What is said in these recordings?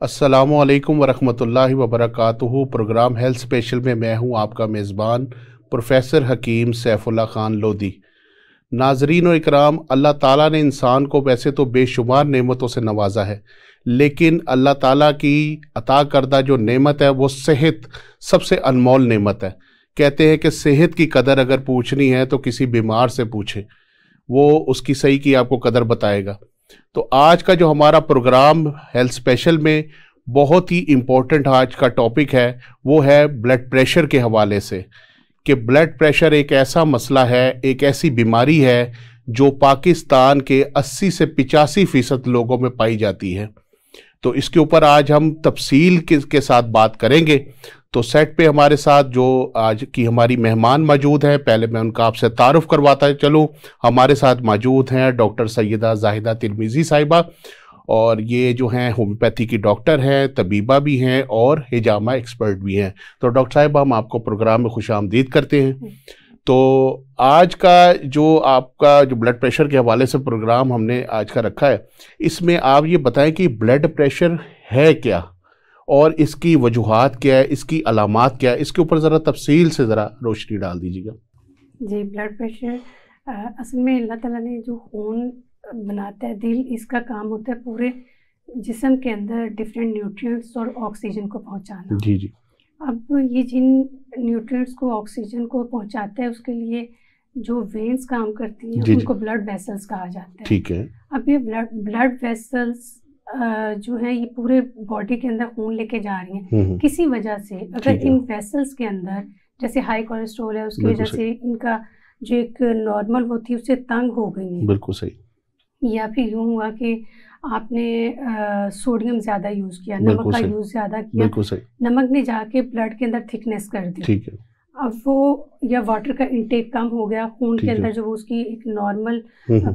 अस्सलामु अलैकुम वरहमतुल्लाहि वबरकातुहू। प्रोग्राम हेल्थ स्पेशल में मैं हूं आपका मेज़बान प्रोफेसर हकीम सैफुल्लाह ख़ान लोधी। नाजरीन और इकराम, अल्लाह ताला ने इंसान को वैसे तो बेशुमार नेमतों से नवाजा है, लेकिन अल्लाह ताला की अता करदा जो नेमत है वो सेहत सबसे अनमोल नेमत है। कहते हैं कि सेहत की कदर अगर पूछनी है तो किसी बीमार से पूछे, वो उसकी सही की आपको कदर बताएगा। तो आज का जो हमारा प्रोग्राम हेल्थ स्पेशल में बहुत ही इम्पोर्टेंट आज का टॉपिक है, वो है ब्लड प्रेशर के हवाले से, कि ब्लड प्रेशर एक ऐसा मसला है, एक ऐसी बीमारी है जो पाकिस्तान के 80 से 85% लोगों में पाई जाती है। तो इसके ऊपर आज हम तफसील के साथ बात करेंगे। तो सेट पे हमारे साथ जो आज की हमारी मेहमान मौजूद हैं, पहले मैं उनका आपसे तारुफ करवाता चलूँ। हमारे साथ मौजूद हैं डॉक्टर सैयदा जाहिदा तिरमिज़ी साहिबा, और ये जो हैं होम्योपैथी की डॉक्टर हैं, तबीबा भी हैं और हिजामा एक्सपर्ट भी हैं। तो डॉक्टर साहिबा, हम आपको प्रोग्राम में खुशामदीद करते हैं। तो आज का जो आपका जो ब्लड प्रेशर के हवाले से प्रोग्राम हमने आज का रखा है, इसमें आप ये बताएं कि ब्लड प्रेशर है क्या और इसकी वजूहात क्या है, इसकी अलामात क्या है, इसके ऊपर ज़रा तफसील से ज़रा रोशनी डाल दीजिएगा। जी, ब्लड प्रेशर असल में अल्लाह ताला ने जो खून बनाता है, दिल, इसका काम होता है पूरे जिस्म के अंदर डिफरेंट न्यूट्रिएंट्स और ऑक्सीजन को पहुंचाना। जी जी। अब ये जिन न्यूट्रिएंट्स को, ऑक्सीजन को पहुंचाता है, उसके लिए जो वेन्स काम करती हैं उनको ब्लड वेसल्स कहा जाता है। ठीक है। अब ये ब्लड वेसल्स जो है ये पूरे बॉडी के अंदर खून लेके जा रही हैं। किसी वजह से अगर इन वेसल्स के अंदर जैसे हाई कोलेस्ट्रॉल है, उसकी वजह से इनका जो एक नॉर्मल वो थी उससे तंग हो गई है। बिल्कुल सही। या फिर यूँ हुआ कि आपने सोडियम ज़्यादा यूज़ किया, नमक का यूज़ ज़्यादा किया, बिल्कुल सही। नमक ने जाके ब्लड के अंदर थिकनेस कर दी। ठीक है। अब वो या वाटर का इंटेक कम हो गया, खून के अंदर जो उसकी एक नॉर्मल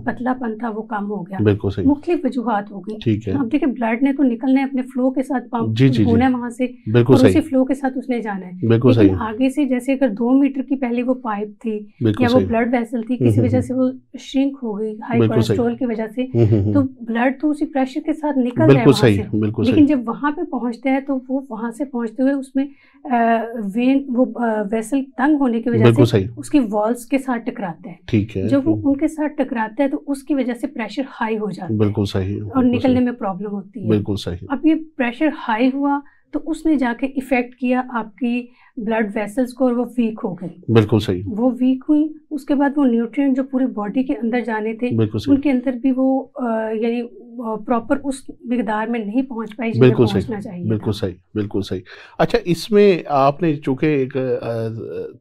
पतलापन था वो कम हो गया। बिल्कुल सही। मुख्तलिफ वजूहात हो गई। ठीक है। अब देखिए, ब्लड ने तो निकलना है, अपने फ्लो के साथ पंप होना है वहाँ से, बिल्कुल और सही। उसी फ्लो के साथ उसने जाना है। बिल्कुल लेकिन सही। आगे से जैसे अगर 2 मीटर की पहले वो पाइप थी या वो ब्लड वेसल थी, किसी वजह से वो श्रिंक हो गई हाई कोलेस्ट्रॉल की वजह से, तो ब्लड तो उसी प्रेशर के साथ निकल रहा है वहाँ से। लेकिन जब वहाँ पे पहुँचता है तो वो वहाँ से पहुँचते हुए उसमें वेन वो वेसल तंग होने की वजह से उसकी वॉल्स के साथ टकराता है। ठीक है। जब वो उनके साथ टकराता है तो उसकी वजह से प्रेशर हाई हो जाता है। बिल्कुल सही। और निकलने में प्रॉब्लम होती है। बिल्कुल सही। अब ये प्रेशर हाई हुआ तो उसने जाके इफेक्ट किया आपकी ब्लड वेसल्स को और वो वीक हो गई। बिल्कुल सही। वो वीक हुई, उसके बाद वो न्यूट्रिएंट जो पूरी बॉडी के अंदर जाने थे उनके अंदर भी वो यानी प्रॉपर उस मिकदार में नहीं पहुंच पाई जिन्हें पहुंचना चाहिए। बिल्कुल सही। बिल्कुल सही। अच्छा, इसमें आपने चूंकि एक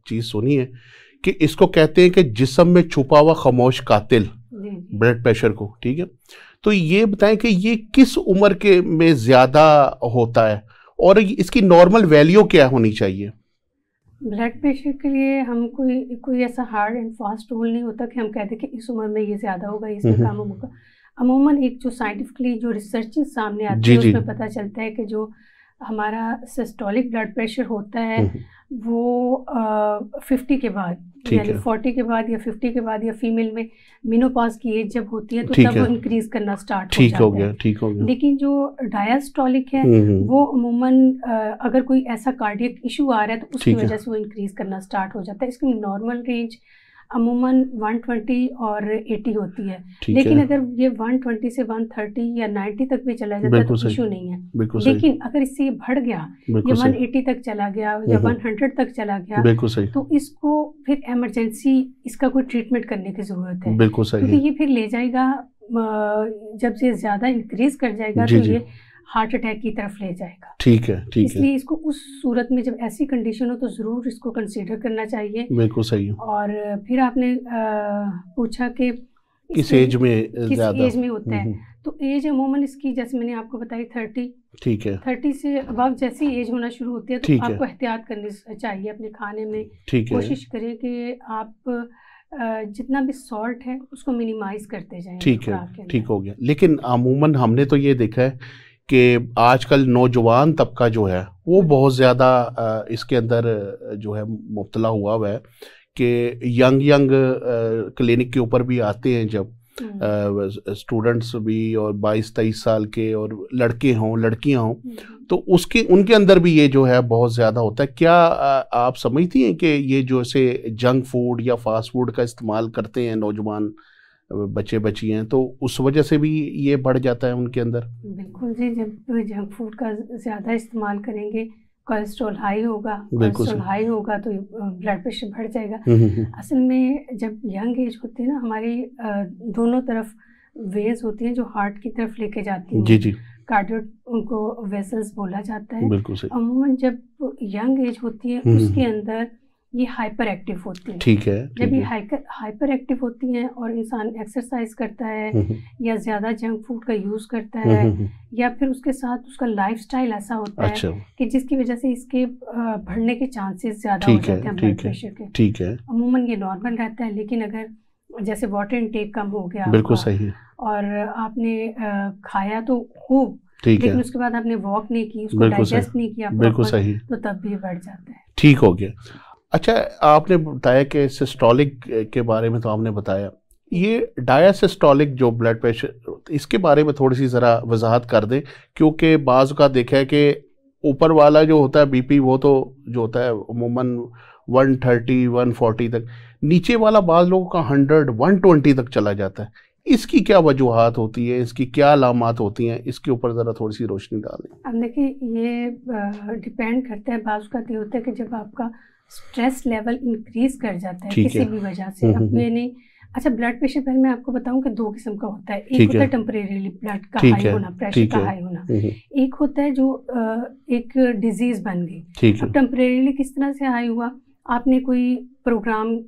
चीज़ सुनी है कि इसको कहते हैं कि जिस्म में छुपा हुआ खामोश कातिल, ब्लड प्रेशर को, ठीक है। तो ये बताएं कि ये किस उम्र के में ज़्यादा होता है और इसकी नॉर्मल वैल्यू क्या होनी चाहिए? ब्लड प्रेशर के लिए हम कोई ऐसा हार्ड एंड फास्ट रूल नहीं होता कि हम कहते कि इस उम्र में ये ज़्यादा होगा, इसमें कम होगा। अमूमन एक जो साइंटिफिकली जो रिसर्च सामने आती है उसमें पता चलता है कि जो हमारा सिस्टोलिक ब्लड प्रेशर होता है वो 50 के बाद, यानी 40 के बाद या 50 के बाद, या फीमेल में मेनोपॉज की एज जब होती है तो तब वो इंक्रीज करना स्टार्ट हो जाता है। ठीक हो गया। लेकिन जो डायस्टोलिक है वो अमूमन अगर कोई ऐसा कार्डियक इशू आ रहा है तो उसकी वजह से वो इंक्रीज करना स्टार्ट हो जाता है। इसकी नॉर्मल रेंज अमूमन 120 और 80 होती है। लेकिन अगर ये 120 से 130 या 90 तक भी चला जाता है तो इशू नहीं है। लेकिन अगर इससे ये बढ़ गया, ये 180 तक चला गया या 100 तक चला गया, तो इसको फिर इमरजेंसी इसका कोई ट्रीटमेंट करने की जरूरत है। क्योंकि ये फिर ले जाएगा, जब से ज्यादा इंक्रीज कर जाएगा तो ये हार्ट अटैक की तरफ ले जाएगा। ठीक है। इसलिए इसको उस सूरत में जब ऐसी कंडीशन हो तो ज़रूर इसको कंसीडर करना चाहिए। बिल्कुल सही। और फिर आपने पूछा कि किस एज में होता है, तो एज अमूमन इसकी जैसे मैंने आपको बताई 30। ठीक है। 30 से अबव जैसी एज होना शुरू होती है तो आपको एहतियात करनी चाहिए अपने खाने में। कोशिश करें कि आप जितना भी सॉल्ट है उसको मिनिमाइज करते जाएं। ठीक है। ठीक हो गया। लेकिन अमूमन हमने तो ये देखा है कि आजकल नौजवान तबका जो है वो बहुत ज़्यादा इसके अंदर जो है मुब्तला हुआ है कि यंग क्लिनिक के ऊपर भी आते हैं जब, स्टूडेंट्स भी और 22-23 साल के और लड़के हों लड़कियां हों, तो उसके उनके अंदर भी ये जो है बहुत ज़्यादा होता है। क्या आप समझती हैं कि ये जो से जंक फूड या फास्ट फूड का इस्तेमाल करते हैं नौजवान बच्चे बच्चियाँ, तो उस वजह से भी ये बढ़ जाता है उनके अंदर? बिल्कुल जी, जब जंक फूड का ज़्यादा इस्तेमाल करेंगे कोलेस्ट्रॉल हाई होगा, कोलेस्ट्रॉल हाई होगा तो ब्लड प्रेशर बढ़ जाएगा। असल में जब यंग एज होती है ना, हमारी दोनों तरफ वेज होती हैं जो हार्ट की तरफ लेके जाती हैं। जी जी, कार्डियो उनको वेसल्स बोला जाता है। बिल्कुल सही। अमूमन जब यंग एज होती है उसके अंदर ये हाइपर एक्टिव होती है। ठीक है। जब ये हाइपर एक्टिव होती हैं और इंसान एक्सरसाइज करता है या ज़्यादा जंक फूड का यूज़ करता है या फिर उसके साथ उसका लाइफस्टाइल ऐसा होता है कि जिसकी वजह से इसके बढ़ने के चांसेस ज़्यादा हो जाते हैं ब्लड प्रेशर के। ठीक है। अमूमन ये नॉर्मल रहता है, लेकिन अगर जैसे वाटर इनटेक कम हो गया, बिल्कुल सही, और आपने खाया तो खूब लेकिन उसके बाद आपने वॉक नहीं की, उसको डाइजेस्ट नहीं किया, बिल्कुल सही, तो तब भी बढ़ जाता है। ठीक हो गया। अच्छा, आपने बताया कि सिस्टोलिक के बारे में, तो आपने बताया ये डायसिस्टोलिक जो ब्लड प्रेशर, इसके बारे में थोड़ी सी ज़रा वजाहत कर दें, क्योंकि बाज़ का देखा है कि ऊपर वाला जो होता है बीपी वो तो जो होता है अमूमन 130-140 तक, नीचे वाला बाज़ लोगों का 100-120 तक चला जाता है। इसकी क्या वजूहात होती है, इसकी क्या अलामात होती हैं, इसके ऊपर ज़रा थोड़ी सी रोशनी डालें। अब देखिए, ये डिपेंड करता है, बाज़ का ये होता है कि जब आपका स्ट्रेस लेवल इंक्रीज कर जाता है किसी भी वजह से, अब ये नहीं। अच्छा, ब्लड प्रेशर पहले मैं आपको बताऊं कि दो किस्म का होता है। एक होता है टेम्परेरीली ब्लड का हाई होना, प्रेशर का हाई होना। एक होता है जो एक डिजीज बन गई। अब टेम्परेरीली किस तरह से हाई हुआ, आपने कोई प्रोग्राम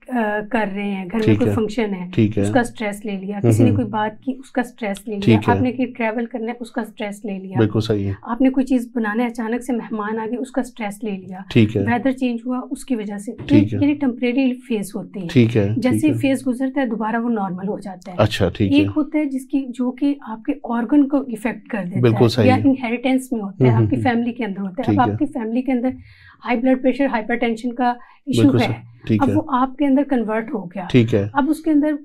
कर रहे हैं, घर में कोई फंक्शन है, उसका स्ट्रेस ले लिया, किसी ने कोई बात की उसका स्ट्रेस ले लिया, आपने कहीं ट्रैवल करना है उसका स्ट्रेस ले लिया, बिल्कुल सही है, आपने कोई चीज बनाना है, अचानक से मेहमान आ गए उसका स्ट्रेस ले लिया, वेदर चेंज हुआ उसकी वजह से, यानी टेम्परेरी फेज होती है। ठीक है, जैसे फेज गुजरता है दोबारा वो नॉर्मल हो जाता है। अच्छा, ठीक है। एक होता है जिसकी जो कि आपके ऑर्गन को इफेक्ट कर देता है या इनहेरिटेंस में होता है, आपकी फैमिली के अंदर होता है। अब आपकी फैमिली के अंदर हाई ब्लड प्रेशर, हाइपरटेंशन का इशू है, अब वो आपके अंदर कन्वर्ट हो गया। ठीक है। अब उसके अंदर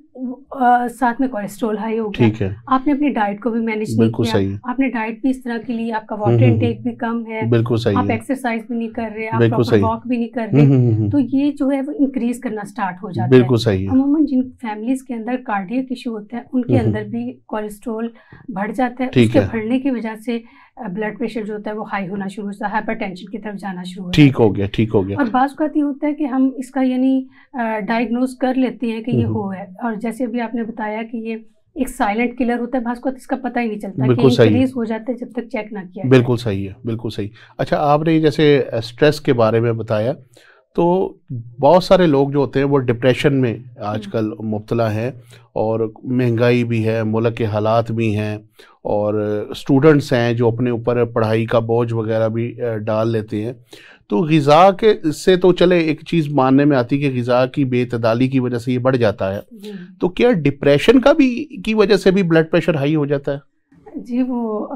साथ में कोलेस्ट्रॉल हाई हो गया। ठीक है। आपने अपनी डाइट को भी मैनेज नहीं किया, आपने डाइट भी इस तरह की ली, आपका वाटर इनटेक भी कम है, बिल्कुल सही, आप एक्सरसाइज भी नहीं कर रहे, आप प्रॉपर वॉक भी नहीं कर रहे, तो ये जो है वो इंक्रीज करना स्टार्ट हो जाता है। बिल्कुल सही है। अमूमन जिन फैमिलीज के अंदर कार्डियक इशू होता है उनके अंदर भी कोलेस्ट्रॉल बढ़ जाता है, उसके बढ़ने की वजह से ब्लड प्रेशर जो होता है वो हाई होना शुरू होता है, हाइपरटेंशन की तरफ जाना शुरू होता है। ठीक हो गया, ठीक हो गया। और बाज़ वक़्त ये होता है कि हम इसका यानी डायग्नोज कर लेते हैं कि ये हो है, और जैसे अभी आपने बताया कि ये एक साइलेंट किलर होता है, बाज़ वक़्त इसका पता ही नहीं चलता कि इंक्रीज हो जाता है जब तक चेक ना किया। बिल्कुल सही है, बिल्कुल सही। अच्छा, आपने जैसे स्ट्रेस के बारे में बताया, तो बहुत सारे लोग जो होते हैं वो डिप्रेशन में आजकल मुब्तला हैं, और महंगाई भी है, मुल्क के हालात भी हैं, और स्टूडेंट्स हैं जो अपने ऊपर पढ़ाई का बोझ वगैरह भी डाल लेते हैं। तो ग़िज़ा के से तो चले एक चीज़ मानने में आती है कि ग़िज़ा की बेतदाली की वजह से ये बढ़ जाता है, तो क्या डिप्रेशन का भी की वजह से भी ब्लड प्रेशर हाई हो जाता है? जी, वो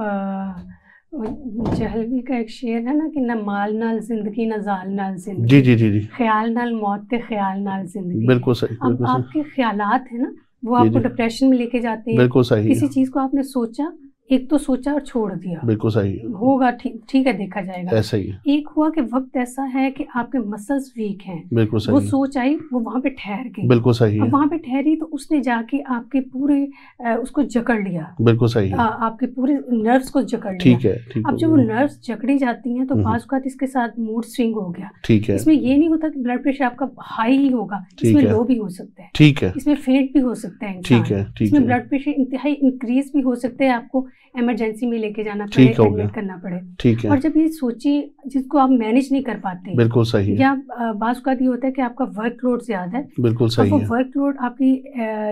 जहलवी का एक शेर है ना कि न माल नाल जिंदगी न जाल नाल जिंदगी। जी जी जी जी। ख्याल नाल मौत ते ख्याल नाल जिंदगी। बिल्कुल सही। अब आपके ख्यालात है ना वो आपको डिप्रेशन में लेके जाते हैं। बिल्कुल सही। किसी चीज को आपने सोचा, एक तो सोचा और छोड़ दिया, बिल्कुल सही, होगा ठीक है देखा जाएगा, ऐसा ही है। एक हुआ कि वक्त ऐसा है कि आपके मसल्स वीक हैं, बिल्कुल सही, वो सोच आई, वो वहाँ पे ठहर गई, बिल्कुल सही है। अब वहाँ पे ठहरी तो उसने जाके आपके पूरे उसको जकड़ लिया, बिल्कुल सही है, आपके पूरे नर्व्स को जकड़ लिया। ठीक है, ठीक। अब जब वो नर्व्स जकड़ी जाती हैं तो बाज़ औक़ात इसके साथ मूड स्विंग हो गया। ठीक है। इसमें ये नहीं होता कि ब्लड प्रेशर आपका हाई ही होगा, इसमें लो भी हो सकता है, ठीक है, इसमें फेंट भी हो सकता है, ठीक है, इसमें ब्लड प्रेशर इंतहाई इंक्रीज भी हो सकता है, आपको इमरजेंसी में लेके जाना पड़े, एडमिट करना पड़े। ठीक है। और जब ये सोचिए जिसको आप मैनेज नहीं कर पाते, बिल्कुल सही, या बाज़ औक़ात ये होता है कि आपका वर्कलोड ज्यादा है, बिल्कुल सही है, वर्कलोड आपकी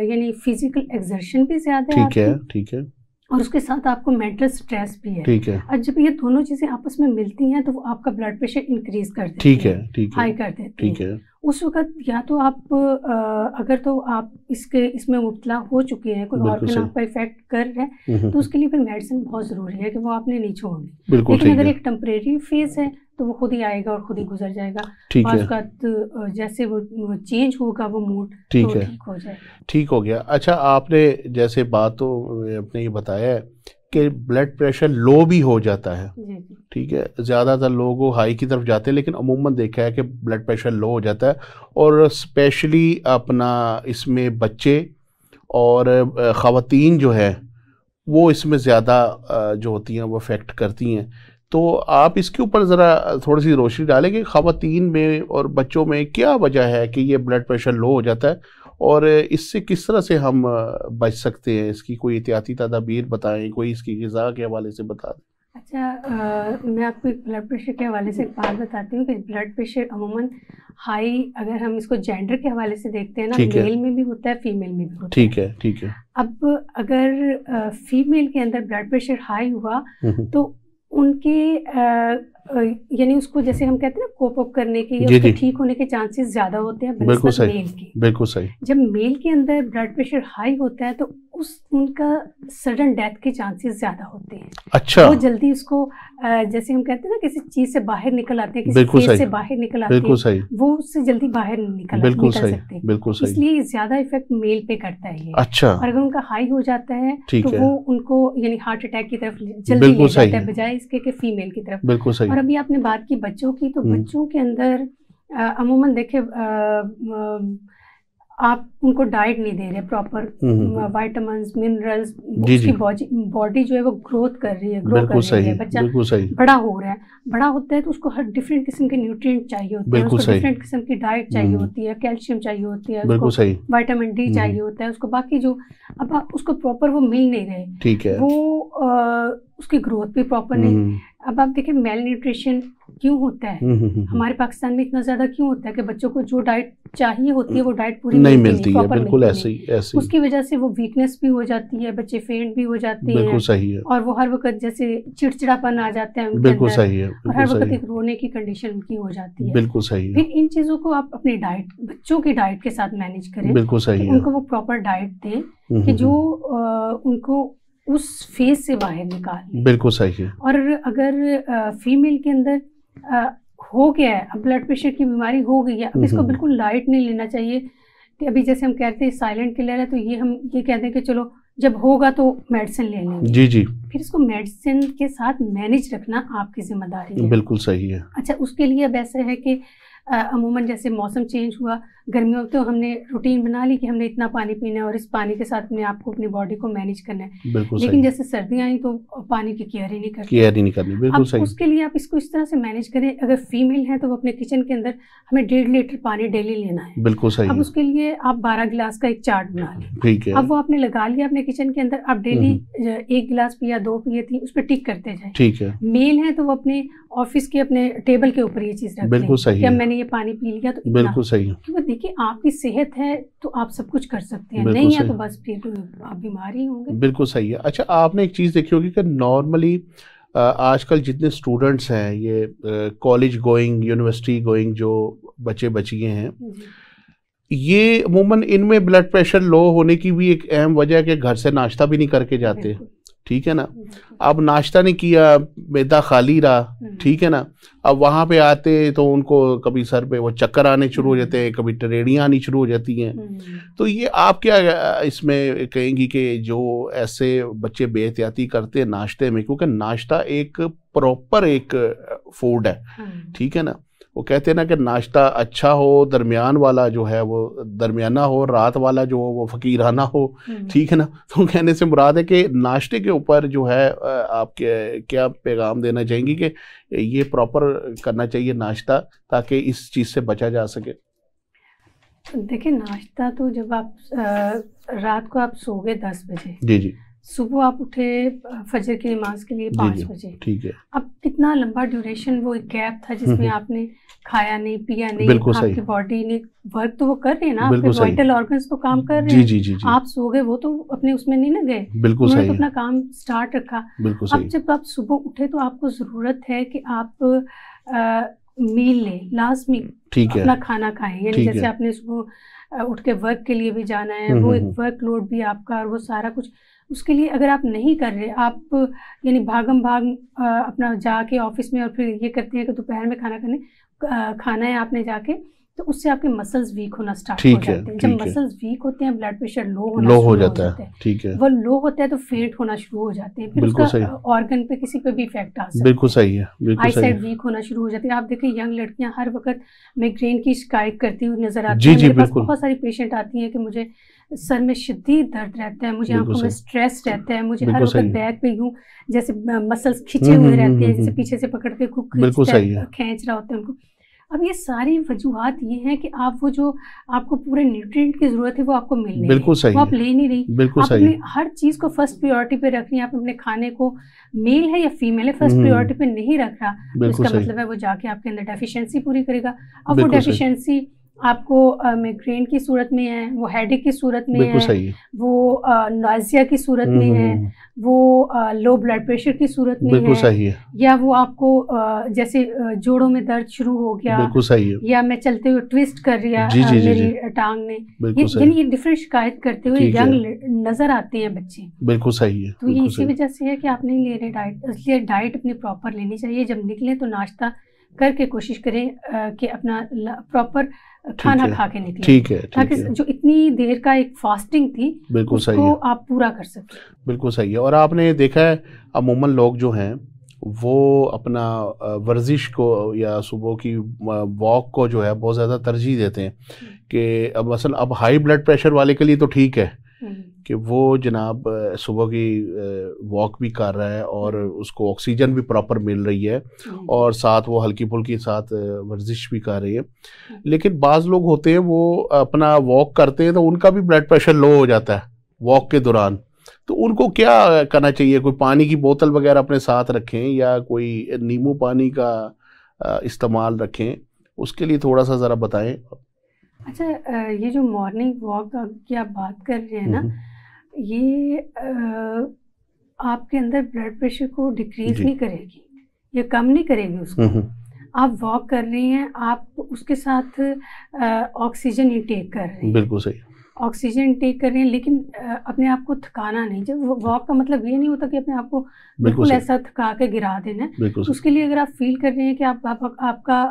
यानी फिजिकल एक्सर्शन भी ज्यादा है, ठीक है, ठीक है, और उसके साथ आपको मेंटल स्ट्रेस भी है, ठीक है। और जब ये दोनों चीजें आपस में मिलती हैं तो वो आपका ब्लड प्रेशर इंक्रीज कर देती है, ठीक है, ठीक है, हाई कर देती है, ठीक है। उस वक्त या तो आप अगर तो आप इसमें मुब्तला हो चुके हैं, कोई ऑर्गन आपका इफेक्ट कर रहा है, तो उसके लिए फिर मेडिसिन बहुत ज़रूरी है कि वो आपने नहीं छोड़नी। लेकिन अगर एक टेम्परेरी फेज है तो वो खुद ही आएगा और खुद ही गुजर जाएगा। ठीक है। उसका जैसे वो चेंज होगा वो मूड, ठीक तो है, ठीक हो जाएगा। ठीक हो गया। अच्छा, आपने जैसे बात तो आपने ये बताया है कि ब्लड प्रेशर लो भी हो जाता है, जी जी। ठीक है, ज़्यादातर लोग हाई की तरफ जाते हैं, लेकिन अमूमन देखा है कि ब्लड प्रेशर लो हो जाता है, और स्पेशली अपना इसमें बच्चे और ख़वातीन जो है वो इसमें ज़्यादा जो होती हैं वो अफेक्ट करती हैं। तो आप इसके ऊपर ज़रा थोड़ी सी रोशनी डालें कि ख़वातीन में और बच्चों में क्या वजह है कि ये ब्लड प्रेशर लो हो जाता है, और इससे किस तरह से हम बच सकते हैं? इसकी कोई एहतियाती तदाबीर बताएं, कोई इसकी ग़िज़ा के हवाले से बता दें। अच्छा, मैं आपको एक ब्लड प्रेशर के हवाले से एक बात बताती हूँ कि ब्लड प्रेशर अमूमन हाई, अगर हम इसको जेंडर के हवाले से देखते हैं ना, मेल में भी होता है, फीमेल में भी होता है। ठीक है, ठीक है। अब अगर फीमेल के अंदर ब्लड प्रेशर हाई हुआ तो उनके यानी उसको जैसे हम कहते हैं ना कोप अप करने के या उसके ठीक होने के चांसेस ज़्यादा होते हैं बिल्कुल सही, मेल के। बिल्कुल सही। जब मेल के अंदर ब्लड प्रेशर हाई होता है तो उनका सडन डेथ के चांसेस ज़्यादा होते हैं। अच्छा। वो जल्दी उसको जैसे हम कहते हैं ना किसी चीज़ से बाहर निकल आते हैं, किसी फेज से बाहर निकल आते हैं, वो उससे जल्दी बाहर निकल सकते हैं। बिल्कुल सही। इसलिए ज़्यादा इफेक्ट मेल पे करता है ये। अच्छा। और अगर उनका हाई हो जाता है तो वो उनको यानी हार्ट अटैक की तरफ जल्दी ले जाता है बजाय इसके कि फीमेल की तरफ। बिल्कुल सही। और अभी आपने बात की बच्चों की, तो बच्चों के अंदर अमूमन देखे आप उनको डाइट नहीं दे रहे प्रॉपर, विटामिन्स मिनरल्स, उसकी बॉडी जो है वो ग्रोथ कर रही है, ग्रो कर रही है, बच्चा बड़ा हो रहा है, बड़ा होता है तो उसको हर डिफरेंट किस्म के न्यूट्रिएंट चाहिए होते हैं, उसको डिफरेंट किस्म की डाइट चाहिए होती है, कैल्शियम चाहिए होती है, उसको विटामिन डी चाहिए होता है, उसको बाकी जो अब उसको प्रॉपर वो मिल नहीं रहे, ठीक है, वो उसकी ग्रोथ भी प्रॉपर नहीं। अब आप देखें मेल न्यूट्रिशन क्यों होता है हमारे पाकिस्तान में, इतना ज़्यादा क्यों होता है कि बच्चों को जो डाइट चाहिए होती है वो डाइट पूरी नहीं मिलती है, बिल्कुल ऐसे ही। उसकी वजह से वो वीकनेस भी हो जाती है, बच्चे फेंट भी हो जाते हैं, बिल्कुल सही है, और वो हर वक्त जैसे चिड़चिड़ापन आ जाता है उनके बिल्कुल अंदर, सही है, और हर वक्त एक रोने की कंडीशन उनकी हो जाती है, बिल्कुल सही है। फिर इन चीज़ों को आप अपनी डाइट, बच्चों की डाइट के साथ मैनेज करें, बिल्कुल सही है, उनको वो प्रॉपर डाइट दें कि जो उनको उस फेज से बाहर निकाल, बिल्कुल सही है। और अगर फीमेल के अंदर हो गया है, अब ब्लड प्रेशर की बीमारी हो गई है, अब इसको बिल्कुल लाइट नहीं लेना चाहिए कि अभी जैसे हम कहते हैं साइलेंट किलर है, तो ये हम ये कहते हैं कि चलो जब होगा तो मेडिसिन ले लेंगे। जी जी। फिर इसको मेडिसिन के साथ मैनेज रखना आपकी जिम्मेदारी है। बिल्कुल सही है। अच्छा, उसके लिए अब ऐसा है कि अमूमन जैसे मौसम चेंज हुआ, गर्मियों में तो हमने रूटीन बना ली कि हमने इतना पानी पीना है और इस पानी के साथ में आपको अपनी बॉडी को मैनेज करना है, लेकिन जैसे सर्दियाँ आई तो पानी की केयर ही नहीं करनी, बिल्कुल सही। उसके लिए आप इसको इस तरह से मैनेज करें, अगर फीमेल है तो वो अपने किचन के अंदर हमें 1.5 लीटर पानी डेली लेना है, बिल्कुल सही। अब उसके लिए आप 12 गिलास का एक चार्ट बना लें, ठीक है, अब वो आपने लगा लिया अपने किचन के अंदर, आप डेली 1 गिलास पिया, 2 पिए, 3, उस पर टिक करते जाए, ठीक है। मेल है तो वो अपने ऑफिस के अपने टेबल के ऊपर ये चीज रख, बिल्कुल सही है, मैंने ये पानी पी लिया तो बिल्कुल सही है, क्योंकि देखिए आपकी सेहत है तो आप सब कुछ कर सकते हैं, नहीं है तो बस फिर आप बीमार ही होंगे। बिल्कुल सही है। अच्छा, आपने एक चीज़ देखी होगी कि नॉर्मली आजकल जितने स्टूडेंट्स हैं, ये कॉलेज गोइंग, यूनिवर्सिटी गोइंग जो बच्चे बच्चियाँ हैं, ये अमूमन इनमें ब्लड प्रेशर लो होने की भी एक अहम वजह है कि घर से नाश्ता भी नहीं करके जाते, ठीक है ना। अब नाश्ता नहीं किया, मैदा खाली रहा, ठीक है ना, अब वहाँ पे आते तो उनको कभी सर पे वो चक्कर आने शुरू हो जाते हैं, कभी टरेड़ियाँ आनी शुरू हो जाती हैं। तो ये आप क्या इसमें कहेंगी कि जो ऐसे बच्चे बेहतियाती करते हैं नाश्ते में, क्योंकि नाश्ता एक प्रॉपर एक फूड है, ठीक है ना, वो कहते हैं ना कि नाश्ता अच्छा हो, दरमियान वाला जो है वो दरमियाना हो, रात वाला जो हो वो फकीराना हो, ठीक है ना। तो कहने से मुराद है कि नाश्ते के ऊपर जो है आप क्या पैगाम देना चाहेंगी कि ये प्रॉपर करना चाहिए नाश्ता ताकि इस चीज़ से बचा जा सके? देखिए, नाश्ता तो जब आप रात को आप सो गए 10 बजे, जी जी, सुबह आप उठे फजर की नमाज के लिए 5 बजे, ठीक है, अब कितना लंबा ड्यूरेशन वो एक गैप था जिसमें आपने खाया नहीं, पिया नहीं, आपकी बॉडी ने वर्क तो वो कर रही है ना, आपके वाइटल ऑर्गन्स तो काम कर रहे हैं, जी, जी, जी। आप सो गए, वो तो अपने उसमें नहीं ना गए, बिल्कुल सही, तो अपना काम स्टार्ट रखा। अब जब आप सुबह उठे तो आपको जरूरत है कि आप मील लें, लास्ट मील अपना खाना खाएं, यानी जैसे आपने सुबह उठ के वर्क के लिए भी जाना है, वो एक वर्क लोड भी आपका और वो सारा कुछ उसके लिए अगर आप नहीं कर रहे, आप यानी भागम भाग अपना जाके ऑफिस में और फिर ये करते हैं कि दोपहर में खाना है आपने जाके, तो उससे आपके मसल्स वीक होना स्टार्ट हो जाते हैं। जब मसल्स वीक होते हैं ब्लड प्रेशर लो हो जाता है। ठीक है, वो लो होता है तो फेंट होना शुरू हो जाते हैं, फिर उसका ऑर्गन पे किसी पे भी इफेक्ट आ सकता है। बिल्कुल सही है, आई साइड वीक होना शुरू हो जाती है। आप देखें यंग लड़कियां हर वक्त माइग्रेन की शिकायत करती हुई नजर आती है। मेरे पास बहुत सारी पेशेंट आती हैं कि मुझे सर में शदीद दर्द रहता है, मुझे आंखों में स्ट्रेस रहता है, मुझे हर वक्त बैक पे यूं जैसे मसल्स खिंचे हुए रहते हैं, जैसे पीछे से पकड़ के खींच रहा होता है उनको। अब ये सारी वजूहात ये हैं कि आप वो जो आपको पूरे न्यूट्रिएंट की जरूरत है वो आपको मिल नहीं रही, वो आप ले नहीं रही। आप अपने हर चीज को फर्स्ट प्रायोरिटी पे रख रही हैं। आप अपने खाने को मेल है या फीमेल है फर्स्ट प्रायोरिटी पे नहीं रख रहा, तो इसका मतलब है वो जाके आपके अंदर डेफिशिएंसी पूरी करेगा। अब वो डेफिशिएंसी आपको माइग्रेन की सूरत में है, वो हेडेक की सूरत में है, वो नॉइजिया की सूरत में है, वो लो ब्लड प्रेशर की सूरत में है, या वो आपको जैसे जोड़ों में दर्द शुरू हो गया, या मैं चलते हुए ट्विस्ट कर रहा मेरी टांग ने, यानी ये डिफरेंट शिकायत करते हुए यंग नजर आते हैं बच्चे। बिल्कुल सही है। तो ये इसी वजह से है कि आप नहीं ले रहे डाइट, इसलिए डाइट अपनी प्रॉपर लेनी चाहिए। जब निकले तो नाश्ता करके कोशिश करें कि अपना प्रॉपर खाना खा के निकले। ठीक है, ताकि जो इतनी देर का एक फास्टिंग थी बिल्कुल सही है, आप पूरा कर सकें। बिल्कुल सही है। और आपने देखा है अमूमन लोग जो हैं वो अपना वर्जिश को या सुबह की वॉक को जो है बहुत ज़्यादा तरजीह देते हैं कि अब मसलन अब हाई ब्लड प्रेशर वाले के लिए तो ठीक है कि वो जनाब सुबह की वॉक भी कर रहा है और उसको ऑक्सीजन भी प्रॉपर मिल रही है और साथ वो हल्की फुल्की साथ वर्जिश भी कर रही है। लेकिन बाज़ लोग होते हैं वो अपना वॉक करते हैं तो उनका भी ब्लड प्रेशर लो हो जाता है वॉक के दौरान, तो उनको क्या करना चाहिए? कोई पानी की बोतल वगैरह अपने साथ रखें या कोई नींबू पानी का इस्तेमाल रखें, उसके लिए थोड़ा सा ज़रा बताएं। अच्छा, ये जो मॉर्निंग वॉक की आप बात कर रहे हैं ना, ये आपके अंदर ब्लड प्रेशर को डिक्रीज नहीं करेगी, ये कम नहीं करेगी उसको। आप वॉक कर रही हैं, आप उसके साथ ऑक्सीजन इंटेक कर रहे हैं। बिल्कुल सही, ऑक्सीजन इंटेक कर रहे हैं, लेकिन अपने आप को थकाना नहीं। जब वॉक का मतलब ये नहीं होता कि अपने आप को बिल्कुल ऐसा थका के गिरा देना है। उसके लिए अगर आप फील कर रहे हैं कि आपका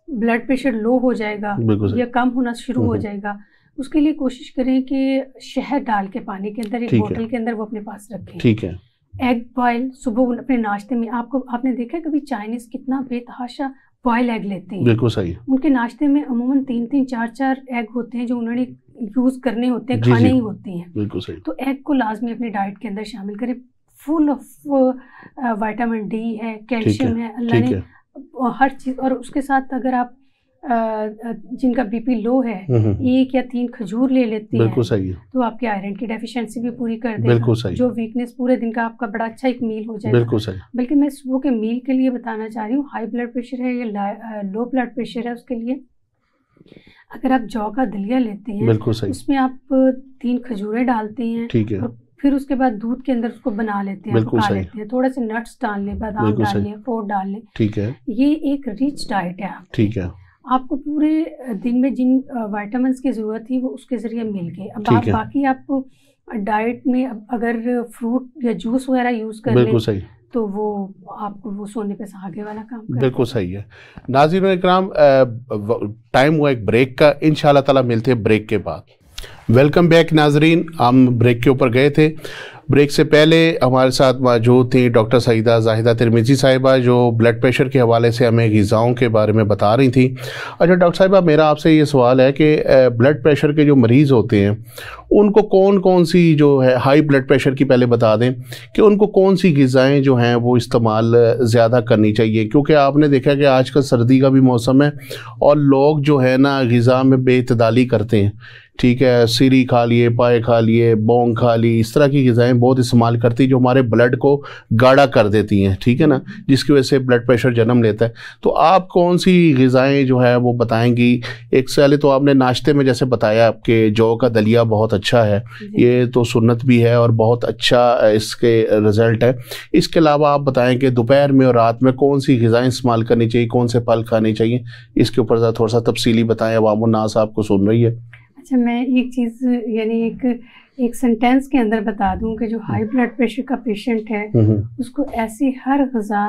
ब्लड प्रेशर लो हो जाएगा या कम होना शुरू हो जाएगा, उसके लिए कोशिश करें कि शहद डाल के पानी के अंदर एक बोतल के अंदर वो अपने पास रखें। ठीक है। एग बॉयल सुबह अपने नाश्ते में, आपने देखा है कभी चाइनीज कितना बेतहाशा बॉयल एग लेते हैं? बिल्कुल सही। उनके नाश्ते में अमूमन 3-3, 4-4 एग होते हैं जो उन्होंने यूज करने होते हैं, खाने ही होते हैं। बिल्कुल सही। तो एग को लाजमी अपनी डाइट के अंदर शामिल करें। फुल ऑफ विटामिन डी है, कैल्शियम है, अल्लाह ने हर चीज। और उसके साथ अगर आप जिनका बीपी लो है 1 या 3 खजूर ले लेते हैं, बिल्कुल सही है, तो आपकी आयरन की डेफिशिएंसी भी पूरी कर देगा। बिल्कुल सही। जो वीकनेस पूरे दिन का आपका बड़ा अच्छा एक मील हो जाएगा। बिल्कुल सही। बल्कि मैं सुबह के मील के लिए बताना चाह रही हूँ, हाई ब्लड प्रेशर है या लो ब्लड प्रेशर है, उसके लिए अगर आप जौ का दलिया लेते हैं, बिल्कुल सही, उसमें आप 3 खजूरें डालते हैं, ठीक है, और फिर उसके बाद दूध के अंदर उसको बना लेते हैं, पका लेते हैं, थोड़े से नट्स डाल लें, बादाम डाल लें, अखरोट डाल लें, ठीक है। ये एक रिच डाइट है आपकी, ठीक है। आपको पूरे दिन में जिन विटामिन्स की जरूरत थी वो उसके जरिए मिल गए। अब आप बाकी आप डाइट में अगर फ्रूट या जूस वगैरह यूज कर लें तो वो आपको वो सोने पे सहागे वाला काम करता है। बिल्कुल सही है। नाज़रीन इकराम, टाइम हुआ एक ब्रेक का, इंशाल्लाह ताला मिलते हैं ब्रेक के बाद। वेलकम बैक नाजरीन, हम ब्रेक के ऊपर गए थे। ब्रेक से पहले हमारे साथ मौजूद थी डॉक्टर सईदा जाहिदा तिरमिज़ी साहिबा, जो ब्लड प्रेशर के हवाले से हमें ग़िज़ाओं के बारे में बता रही थी। अच्छा डॉक्टर साहिबा, मेरा आपसे ये सवाल है कि ब्लड प्रेशर के जो मरीज़ होते हैं उनको कौन कौन सी जो है हाई ब्लड प्रेशर की पहले बता दें कि उनको कौन सी ग़िज़ाएँ जो हैं वो इस्तेमाल ज़्यादा करनी चाहिए, क्योंकि आपने देखा कि आजकल सर्दी का भी मौसम है और लोग जो है ना ग़िज़ा में बेइतदाली करते हैं, ठीक है, सीरी खा लिए, पाए खा लिए, बोंग खा ली, इस तरह की ग़िज़ाएँ बहुत इस्तेमाल करती जो हमारे ब्लड को गाढ़ा कर देती हैं, ठीक है ना, जिसकी वजह से ब्लड प्रेशर जन्म लेता है। तो आप कौन सी ग़िज़ाएँ जो है वो बताएंगी? एक साल तो आपने नाश्ते में जैसे बताया कि जौ का दलिया बहुत अच्छा है, ये तो सुन्नत भी है और बहुत अच्छा इसके रिज़ल्ट है। इसके अलावा आप बताएं कि दोपहर में और रात में कौन सी ग़िज़ाएँ इस्तेमाल करनी चाहिए, कौन से फल खाने चाहिए, इसके ऊपर थोड़ा सा तफसीली बताएँ, अवामुन्नास आपको सुन रही है। अच्छा, मैं एक चीज़ यानी एक एक सेंटेंस के अंदर बता दूं कि जो हाई ब्लड प्रेशर का पेशेंट है उसको ऐसी हर ग़िज़ा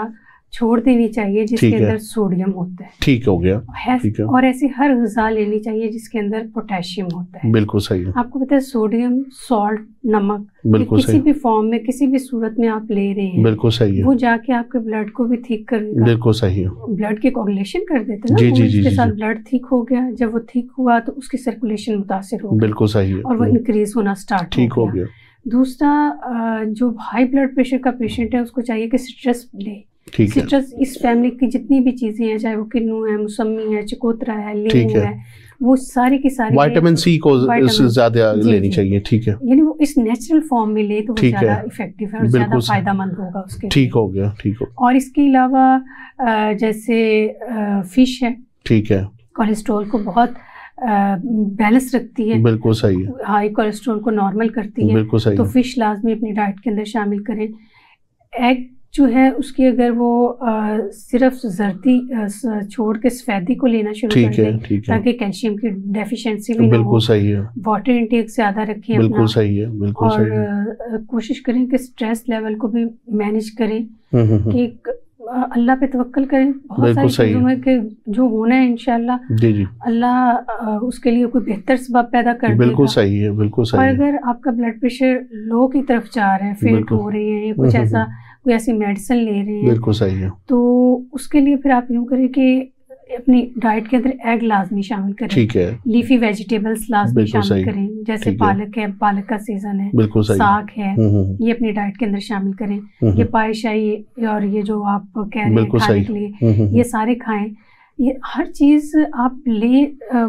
छोड़ देनी चाहिए जिसके अंदर सोडियम होता है। ठीक हो गया। ठीक है। और ऐसी हर ग़िज़ा लेनी चाहिए जिसके अंदर पोटेशियम होता है। बिल्कुल सही है। आपको पता है सोडियम, सॉल्ट, नमक किसी भी फॉर्म में किसी भी सूरत में आप ले रहे हैं, बिल्कुल सही है, वो जाके आपके ब्लड को भी ठीक करेगा। बिल्कुल सही है। ब्लड की कोगुलेशन कर देते हैं ना, उसके साथ ब्लड ठीक हो गया, जब वो ठीक हुआ तो उसकी सर्कुलेशन मुतासिर हो गई। बिल्कुल सही है। और वो इंक्रीज होना स्टार्ट हो गया। दूसरा, जो हाई ब्लड प्रेशर का पेशेंट है उसको चाहिए कि सिट्रस ले। सिट्रस इस फैमिली की जितनी भी चीजें हैं, चाहे वो किन्नू है, मौसमी है, चकोतरा है, लीमू है, वो सारी की सारी विटामिन सी को ज्यादा लेनी चाहिए। ठीक है। यानी वो इस नेचुरल फॉर्म में ले तो वो ज्यादा इफेक्टिव है और ज्यादा फायदेमंद होगा उसके। ठीक हो गया। ठीक हो। और इसके अलावा जैसे फिश है, ठीक है, कोलेस्ट्रॉल को बहुत बैलेंस रखती है। बिल्कुल सही है। हाई कोलेस्ट्रॉल को नॉर्मल करती है। बिल्कुल सही। तो फिश लाजमी अपनी डाइट के अंदर शामिल करें। एग जो है उसकी अगर वो सिर्फ जर्दी छोड़ के सफेदी को लेना शुरू कर दें ताकि कैल्शियम की डेफिशिएंसी भी ना हो। बिल्कुल सही है। वाटर इंटेक ज्यादा रखें। बिल्कुल सही है। बिल्कुल सही है। और कोशिश करें कि स्ट्रेस लेवल को भी मैनेज करें, कि अल्लाह पे तवक्कल करें। बहुत सारी चीजों में कि जो होना है इंशाल्लाह अल्लाह उसके लिए कोई बेहतर सबब पैदा कर देगा। बिल्कुल सही है। बिल्कुल सही है। और अगर आपका ब्लड प्रेशर लो की तरफ जा रहा है, फेंट हो रहे हैं, कुछ ऐसा कोई ऐसी मेडिसिन ले रहे हैं, बिल्कुल सही है, तो उसके लिए फिर आप यूँ करें कि अपनी डाइट के अंदर एग लाजमी शामिल करें। ठीक है। लीफी वेजिटेबल्स लाजमी शामिल करें, जैसे पालक है, पालक का सीजन है, साग है, ये अपनी डाइट के अंदर शामिल करें। ये पाई शाही और ये जो आप कह रहे हैं खाने के लिए, ये सारे खाएं। ये हर चीज़ आप ले,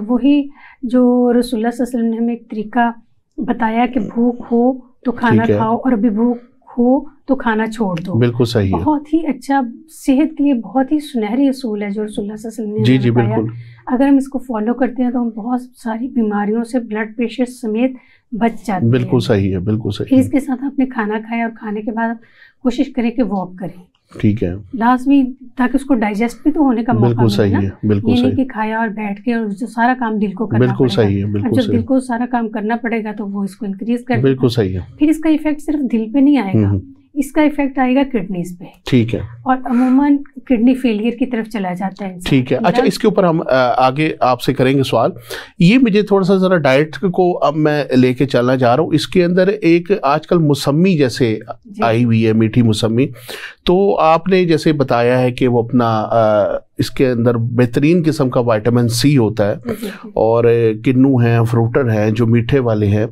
वही जो रसूलुल्लाह सल्लल्लाहु अलैहि वसल्लम ने हमें एक तरीका बताया कि भूख हो तो खाना खाओ और अभी भूख हो तो खाना छोड़ दो। बिल्कुल सही है। बहुत ही अच्छा, सेहत के लिए बहुत ही सुनहरी असूल है जो रसूलुल्लाह सल्लल्लाहु अलैहि वसल्लम ने बताया। अगर हम इसको फॉलो करते हैं तो हम बहुत सारी बीमारियों से, ब्लड प्रेशर समेत बच जाते हैं। बिल्कुल सही है। बिल्कुल सही। फिर इसके साथ आपने खाना खाया और खाने के बाद कोशिश करें कि वॉक करें। ठीक है। लाजमी, ताकि उसको डाइजेस्ट भी तो होने का मौका मिले ना। ये नहीं कि खाया और बैठ के और जो सारा काम दिल को करना पड़ेगा। सही है। बिल्कुल जब दिल को सारा काम करना पड़ेगा तो वो इसको इंक्रीज कर। बिल्कुल सही है। फिर इसका इफेक्ट सिर्फ दिल पे नहीं आएगा, इसका इफेक्ट आएगा किडनीज पे। ठीक है। और अमूमन किडनी फेलियर की तरफ चला जाता है। ठीक है। अच्छा, इसके ऊपर हम आगे आपसे करेंगे सवाल। ये मुझे थोड़ा सा जरा डाइट को अब मैं लेके चलना चाह रहा हूँ। इसके अंदर एक आजकल मौसमी जैसे आई हुई है, मीठी मौसमी, तो आपने जैसे बताया है कि वो अपना इसके अंदर बेहतरीन किस्म का विटामिन सी होता है और किन्नू हैं, फ्रूटर हैं जो मीठे वाले हैं,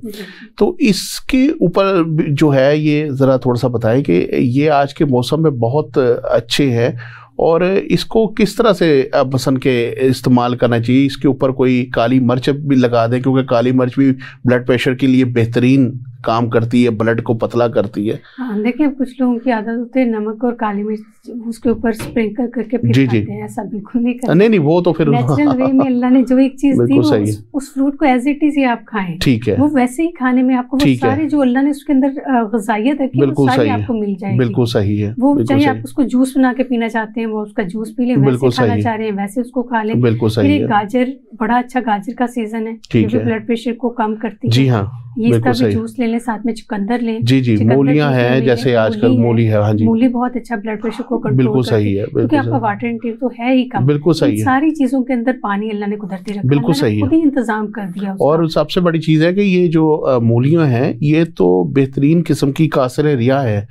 तो इसके ऊपर जो है ये ज़रा थोड़ा सा बताएं कि ये आज के मौसम में बहुत अच्छे हैं और इसको किस तरह से बसन के इस्तेमाल करना चाहिए। इसके ऊपर कोई काली मिर्च भी लगा दें, क्योंकि काली मिर्च भी ब्लड प्रेशर के लिए बेहतरीन काम करती है, ब्लड को पतला करती है। हाँ, देखिए कुछ लोगों की आदत होती है नमक और काली मिर्च उसके ऊपर स्प्रिंकल करके फिर खाते हैं। ऐसा बिल्कुल नहीं करना। नहीं, वो तो फिर नेचुरल वे में अल्लाह ने जो एक चीज दी उस फ्रूट को एज इट इज ही आप खाएं। ठीक है। वो वैसे ही खाने में आपको वो सारे जो अल्लाह ने उसके अंदर ग़िज़ाइयत रखी है वो सारी आपको मिल जाएगी। बिल्कुल सही है। वो चाहे आप उसको जूस बना के पीना चाहते हैं वो उसका जूस पी लें, वैसे खाना चाह रहे हैं वैसे उसको खा लें। बिल्कुल सही है। गाजर, बड़ा अच्छा गाजर का सीजन है, ब्लड प्रेशर को कम करती है। जी हाँ, ये इसका भी जूस ले लें, साथ में चुकंदर लें। जी, मूलियां हैं, जैसे आजकल मूली है। हाँ जी, मूली बहुत अच्छा ब्लड प्रेशर को कंट्रोल। बिल्कुल सही है। क्योंकि आपका वाटर इंटेक तो है ही कम। बिल्कुल सही है। सारी चीजों के अंदर पानी अल्लाह ने कुदरती रखा। बिल्कुल सही है। खुद ही इंतजाम कर दिया। और सबसे बड़ी चीज है कि ये जो मूलियां हैं ये तो बेहतरीन किस्म की कासर रिया है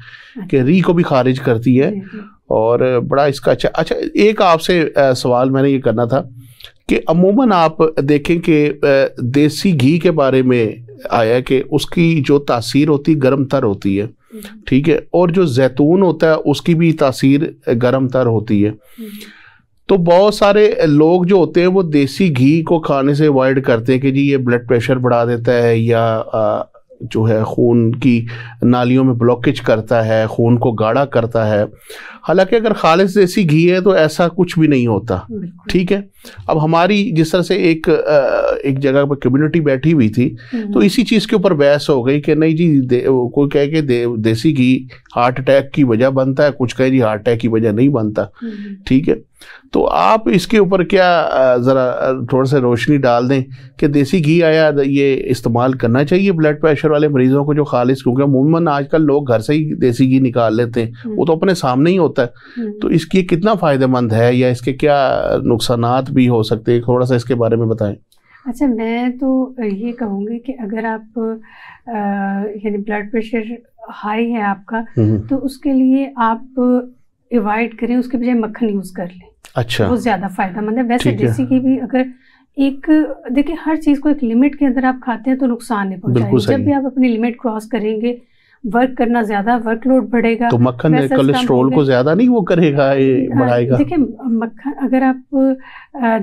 कि री को भी खारिज करती है और बड़ा इसका अच्छा। एक आपसे सवाल मैंने ये करना था कि अमूमन आप देखें कि देसी घी के बारे में आया कि उसकी जो तासीर होती गर्म तर होती है, ठीक है, और जो जैतून होता है उसकी भी तासीर गर्म तर होती है। तो बहुत सारे लोग जो होते हैं वो देसी घी को खाने से अवॉइड करते हैं कि जी ये ब्लड प्रेशर बढ़ा देता है या जो है खून की नालियों में ब्लॉकेज करता है, खून को गाढ़ा करता है। हालांकि अगर खालिस देसी घी है तो ऐसा कुछ भी नहीं होता। ठीक है। अब हमारी जिस तरह से एक जगह पर कम्युनिटी बैठी हुई थी तो इसी चीज़ के ऊपर बहस हो गई कि नहीं जी कोई कहे कि देसी घी हार्ट अटैक की वजह बनता है, कुछ कहे जी हार्ट अटैक की वजह नहीं बनता। ठीक है, तो आप इसके ऊपर क्या ज़रा थोड़ा सा रोशनी डाल दें कि देसी घी आया ये इस्तेमाल करना चाहिए ब्लड प्रेशर वाले मरीजों को जो खालिश, क्योंकि अमूमन आजकल लोग घर से ही देसी घी निकाल लेते हैं, वो तो अपने सामने ही होता है। तो इसकी कितना फ़ायदेमंद है या इसके क्या नुकसानात भी हो सकते हैं, थोड़ा सा इसके बारे में बताएं। अच्छा, मैं तो ये कहूँगी कि अगर आप यानी ब्लड प्रेशर हाई है आपका, तो उसके लिए आप अवॉइड करें, उसके बजाय मक्खन यूज़ कर लें। अच्छा, वो ज़्यादा फायदेमंद है। वैसे देसी घी भी अगर एक देखिए हर चीज़ को एक लिमिट के अंदर आप खाते हैं तो नुकसान नहीं पहुंचाएगी। जब भी आप अपनी लिमिट क्रॉस करेंगे, वर्क करना ज़्यादा वर्कलोड बढ़ेगा, तो मक्खन कोलेस्ट्रॉल को ज़्यादा नहीं वो करेगा, बढ़ाएगा। देखिए मक्खन अगर आप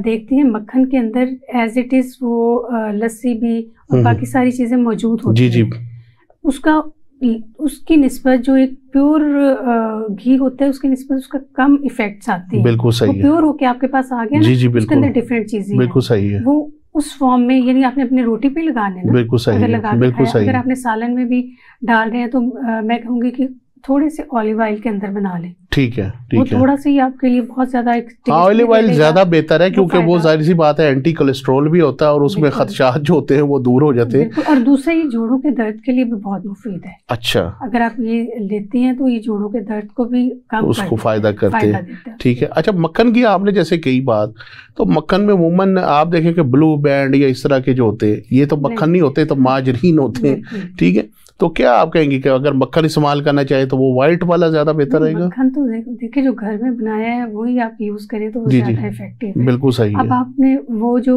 देखते हैं मक्खन के अंदर एज इट इज़ वो लस्सी भी और बाकी सारी चीज़ें मौजूद होती हैं। उसका उसकी निस्बत जो एक प्योर घी होता है उसकी निस्बत उसका कम इफेक्ट्स आते हैं। बिल्कुल सही है। प्योर होके आपके पास आ गया ना, उसके अंदर डिफरेंट चीजें बिल्कुल सही है। वो उस फॉर्म में यानी आपने अपनी रोटी पे लगाने ना, बिल्कुल सही है, बिल्कुल सही। अगर आपने सालन में भी डाल रहे हैं तो मैं कहूँगी कि थोड़े से ऑलिव ऑयल के अंदर बना लें। ठीक है, ठीक है। थोड़ा सा ही आपके लिए बहुत ज्यादा ऑलिव ऑयल ज्यादा बेहतर है, क्योंकि वो जाहिर सी बात है एंटी कोलेस्ट्रॉल भी होता है और उसमें खदशात जो होते हैं वो दूर हो जाते हैं। और दूसरा ये जोड़ों के दर्द के लिए भी बहुत मुफीद है। अच्छा, अगर आप ये लेते हैं तो ये जोड़ों के दर्द को भी कम उसको फायदा करते हैं। ठीक है। अच्छा, मक्खन की आपने जैसे कई बात, तो मक्खन में अमूमन आप देखें कि ब्लू बैंड या इस तरह के जो होते हैं ये तो मक्खन नहीं होते, तो माजरीन होते हैं। ठीक है, तो क्या आप कहेंगे कि अगर मक्खन इस्तेमाल करना चाहे तो वो व्हाइट वाला ज्यादा बेहतर रहेगा? मक्खन तो देखिए जो घर में बनाया है वही आप यूज करें तो वो ज्यादा इफेक्टिव है। बिल्कुल सही है। अब आपने वो जो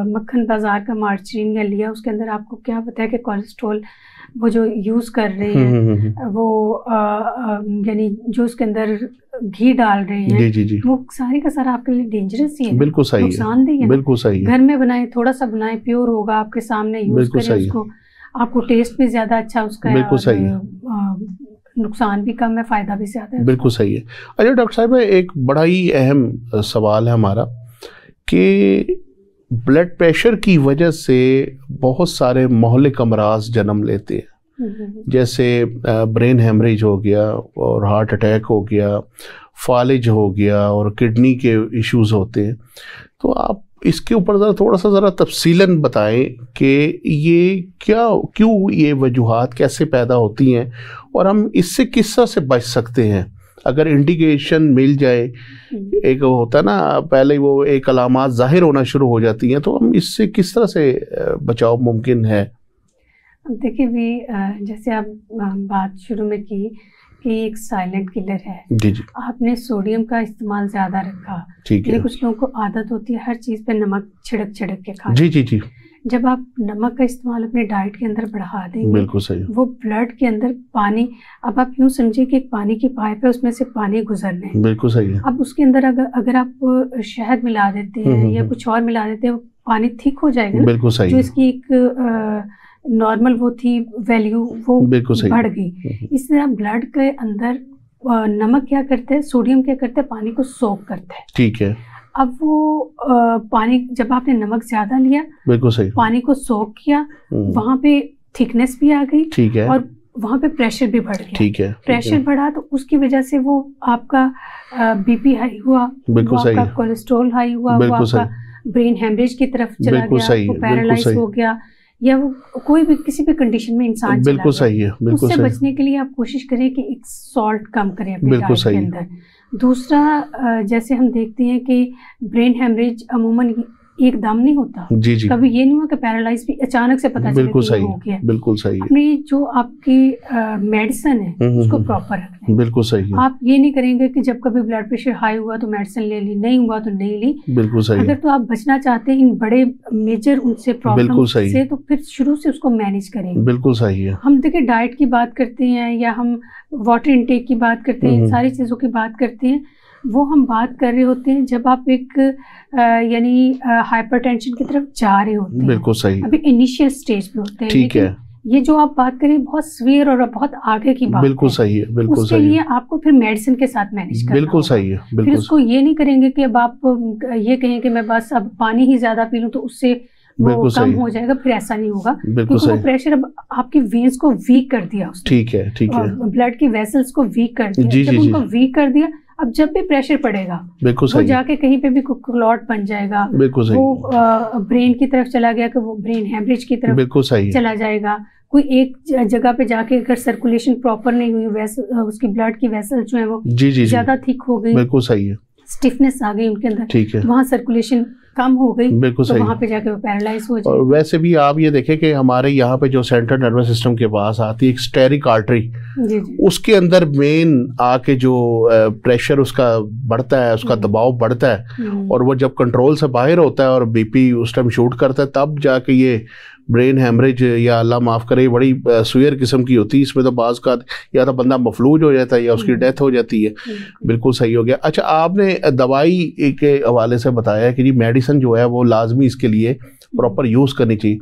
मक्खन बाजार का मार्जरीन या लिया, उसके अंदर आपको क्या पता है कि कोलेस्ट्रॉल वो जो यूज कर रहे हैं वो यानी जो उसके अंदर घी डाल रहे हैं, जी, वो सारी का सारा आपके लिए डेंजरस ही है। बिल्कुल सही है, नुकसानदेह है। बिल्कुल सही है। घर में बनाए, थोड़ा सा बनाए, प्योर होगा, आपके सामने यूज करें उसको, आपको टेस्ट भी ज्यादा अच्छा उसका है। बिल्कुल सही है। नुकसान भी कम है, फायदा भी ज्यादा है। बिल्कुल सही है। अच्छा डॉक्टर साहब, एक बड़ा ही अहम सवाल है हमारा कि ब्लड प्रेशर की वजह से बहुत सारे मोहलिक अमराज जन्म लेते हैं, जैसे ब्रेन हेमरेज हो गया और हार्ट अटैक हो गया, फालिज हो गया और किडनी के इश्यूज होते हैं। तो आप इसके ऊपर थोड़ा सा तफसीलन बताएं कि ये क्यों ये वजूहात कैसे पैदा होती हैं और हम इससे किस तरह से बच सकते हैं अगर इंडिकेशन मिल जाए। एक होता है ना, पहले वो एक अलामात जाहिर होना शुरू हो जाती हैं, तो हम इससे किस तरह से बचाव मुमकिन है? देखिए भी जैसे आप बात शुरू में की कि एक साइलेंट किलर है। जी जी। आपने सोडियम का इस्तेमाल ज्यादा रखा, ठीक है। कुछ लोगों को आदत होती है हर चीज पे नमक छिड़क के खाने। जी जी जी। जब आप नमक का इस्तेमाल अपने डाइट के अंदर बढ़ा देंगे, बिल्कुल सही, वो ब्लड के अंदर पानी, अब आप यूँ समझिए कि एक पानी की पाइप है, उसमें से पानी गुजर रहे हैं। बिल्कुल सही है। अब उसके अंदर अगर आप शहद मिला देते हैं या कुछ और मिला देते हैं, पानी थिक हो जाएगा। बिल्कुल सही। जो इसकी एक नॉर्मल वो थी वैल्यू, वो बढ़ गई। इस तरह ब्लड के अंदर नमक क्या करते हैं, सोडियम क्या करते हैं, पानी को सोक करते हैं। ठीक है। अब वो पानी, जब आपने नमक ज्यादा लिया, बिल्कुल सही, पानी को सोक किया, वहां पे थिकनेस भी आ गई। ठीक है। और वहां पे प्रेशर भी बढ़ गया। ठीक है। प्रेशर बढ़ा तो उसकी वजजह से वो आपका बीपी हाई हुआ, बिल्कुल सही, आपका कोलेस्ट्रॉल हाई हुआ, वो आपका ब्रेन हेमरेज की तरफ चला गया, वो पैरालाइज हो गया, या वो कोई भी किसी भी कंडीशन में इंसान बिल्कुल सही है। बिल्कुल उससे बचने के लिए आप कोशिश करें कि एक सॉल्ट कम करें अपने डाइट के अंदर। दूसरा, जैसे हम देखते हैं कि ब्रेन हेमरेज अमूमन एकदम नहीं होता। जी जी। कभी ये नहीं हुआ कि पैरालाइज भी अचानक से पता चले कि हो गया। बिल्कुल सही। अपनी जो आपकी मेडिसिन है उसको प्रॉपर रखना। बिल्कुल सही है। आप ये नहीं करेंगे कि जब कभी ब्लड प्रेशर हाई हुआ तो मेडिसिन ले ली, नहीं हुआ तो नहीं ली। बिल्कुल सही। अगर तो आप बचना चाहते हैं इन बड़े मेजर उनसे प्रॉब्लम से, तो फिर शुरू से उसको मैनेज करेंगे। बिल्कुल सही है। हम देखिए डाइट की बात करते हैं या हम वाटर इनटेक की बात करते हैं, सारी चीज़ों की बात करते हैं, वो हम बात कर रहे होते हैं जब आप एक यानी हाइपरटेंशन की तरफ जा रहे होते हैं। बिल्कुल सही। अभी इनिशियल स्टेज पे होते हैं। ठीक है। ये जो आप बात करें बहुत सीवियर और बहुत आगे की बात बिल्कुल सही है। बिल्कुल उसके सही लिए आपको फिर मेडिसिन के साथ मैनेज करना बिल्कुल सही है। फिर उसको ये नहीं करेंगे कि अब आप ये कहें कि मैं बस अब पानी ही ज्यादा पी लूं तो उससे वो कम हो जाएगा, फिर ऐसा नहीं होगा क्योंकि वो प्रेशर अब आपकी वेन्स को वीक कर दिया उसने। ठीक है, ठीक है। ब्लड की वेसल्स को वीक कर दिया। जब उनको वीक कर दिया, अब जब भी प्रेशर पड़ेगा वो जाके कहीं पे भी क्लॉट बन जाएगा, वो ब्रेन की तरफ चला गया कि वो ब्रेन हेमरेज की तरफ चला जाएगा। कोई एक जगह पे जाके अगर सर्कुलेशन प्रॉपर नहीं हुई, उसकी ब्लड की वेसल जो है वो ज्यादा थिक हो गई, बिल्कुल सही है, स्टिफनेस आ गई उनके अंदर, ठीक है, वहाँ सर्कुलेशन कम हो गई, बिल्कुल तो सही, वहाँ पे जाके वो पैरालाइज हो जाए। और वैसे भी आप ये देखें कि हमारे यहाँ पे जो सेंट्रल नर्वस सिस्टम के पास आती है एक स्टेरिक आर्टरी, उसके अंदर मेन आके जो प्रेशर उसका बढ़ता है, उसका दबाव बढ़ता है, और वो जब कंट्रोल से बाहर होता है और बीपी उस टाइम शूट करता है, तब जाके ये ब्रेन हेमरेज या अल्लाह माफ़ करे बड़ी सुयर किस्म की होती है। इसमें तो बाज़ का या तो बंदा मफलूज हो जाता है या उसकी डेथ हो जाती है। बिल्कुल सही हो गया। अच्छा, आपने दवाई के हवाले से बताया कि जी मेडिसिन जो है वो लाजमी इसके लिए प्रॉपर यूज़ करनी चाहिए।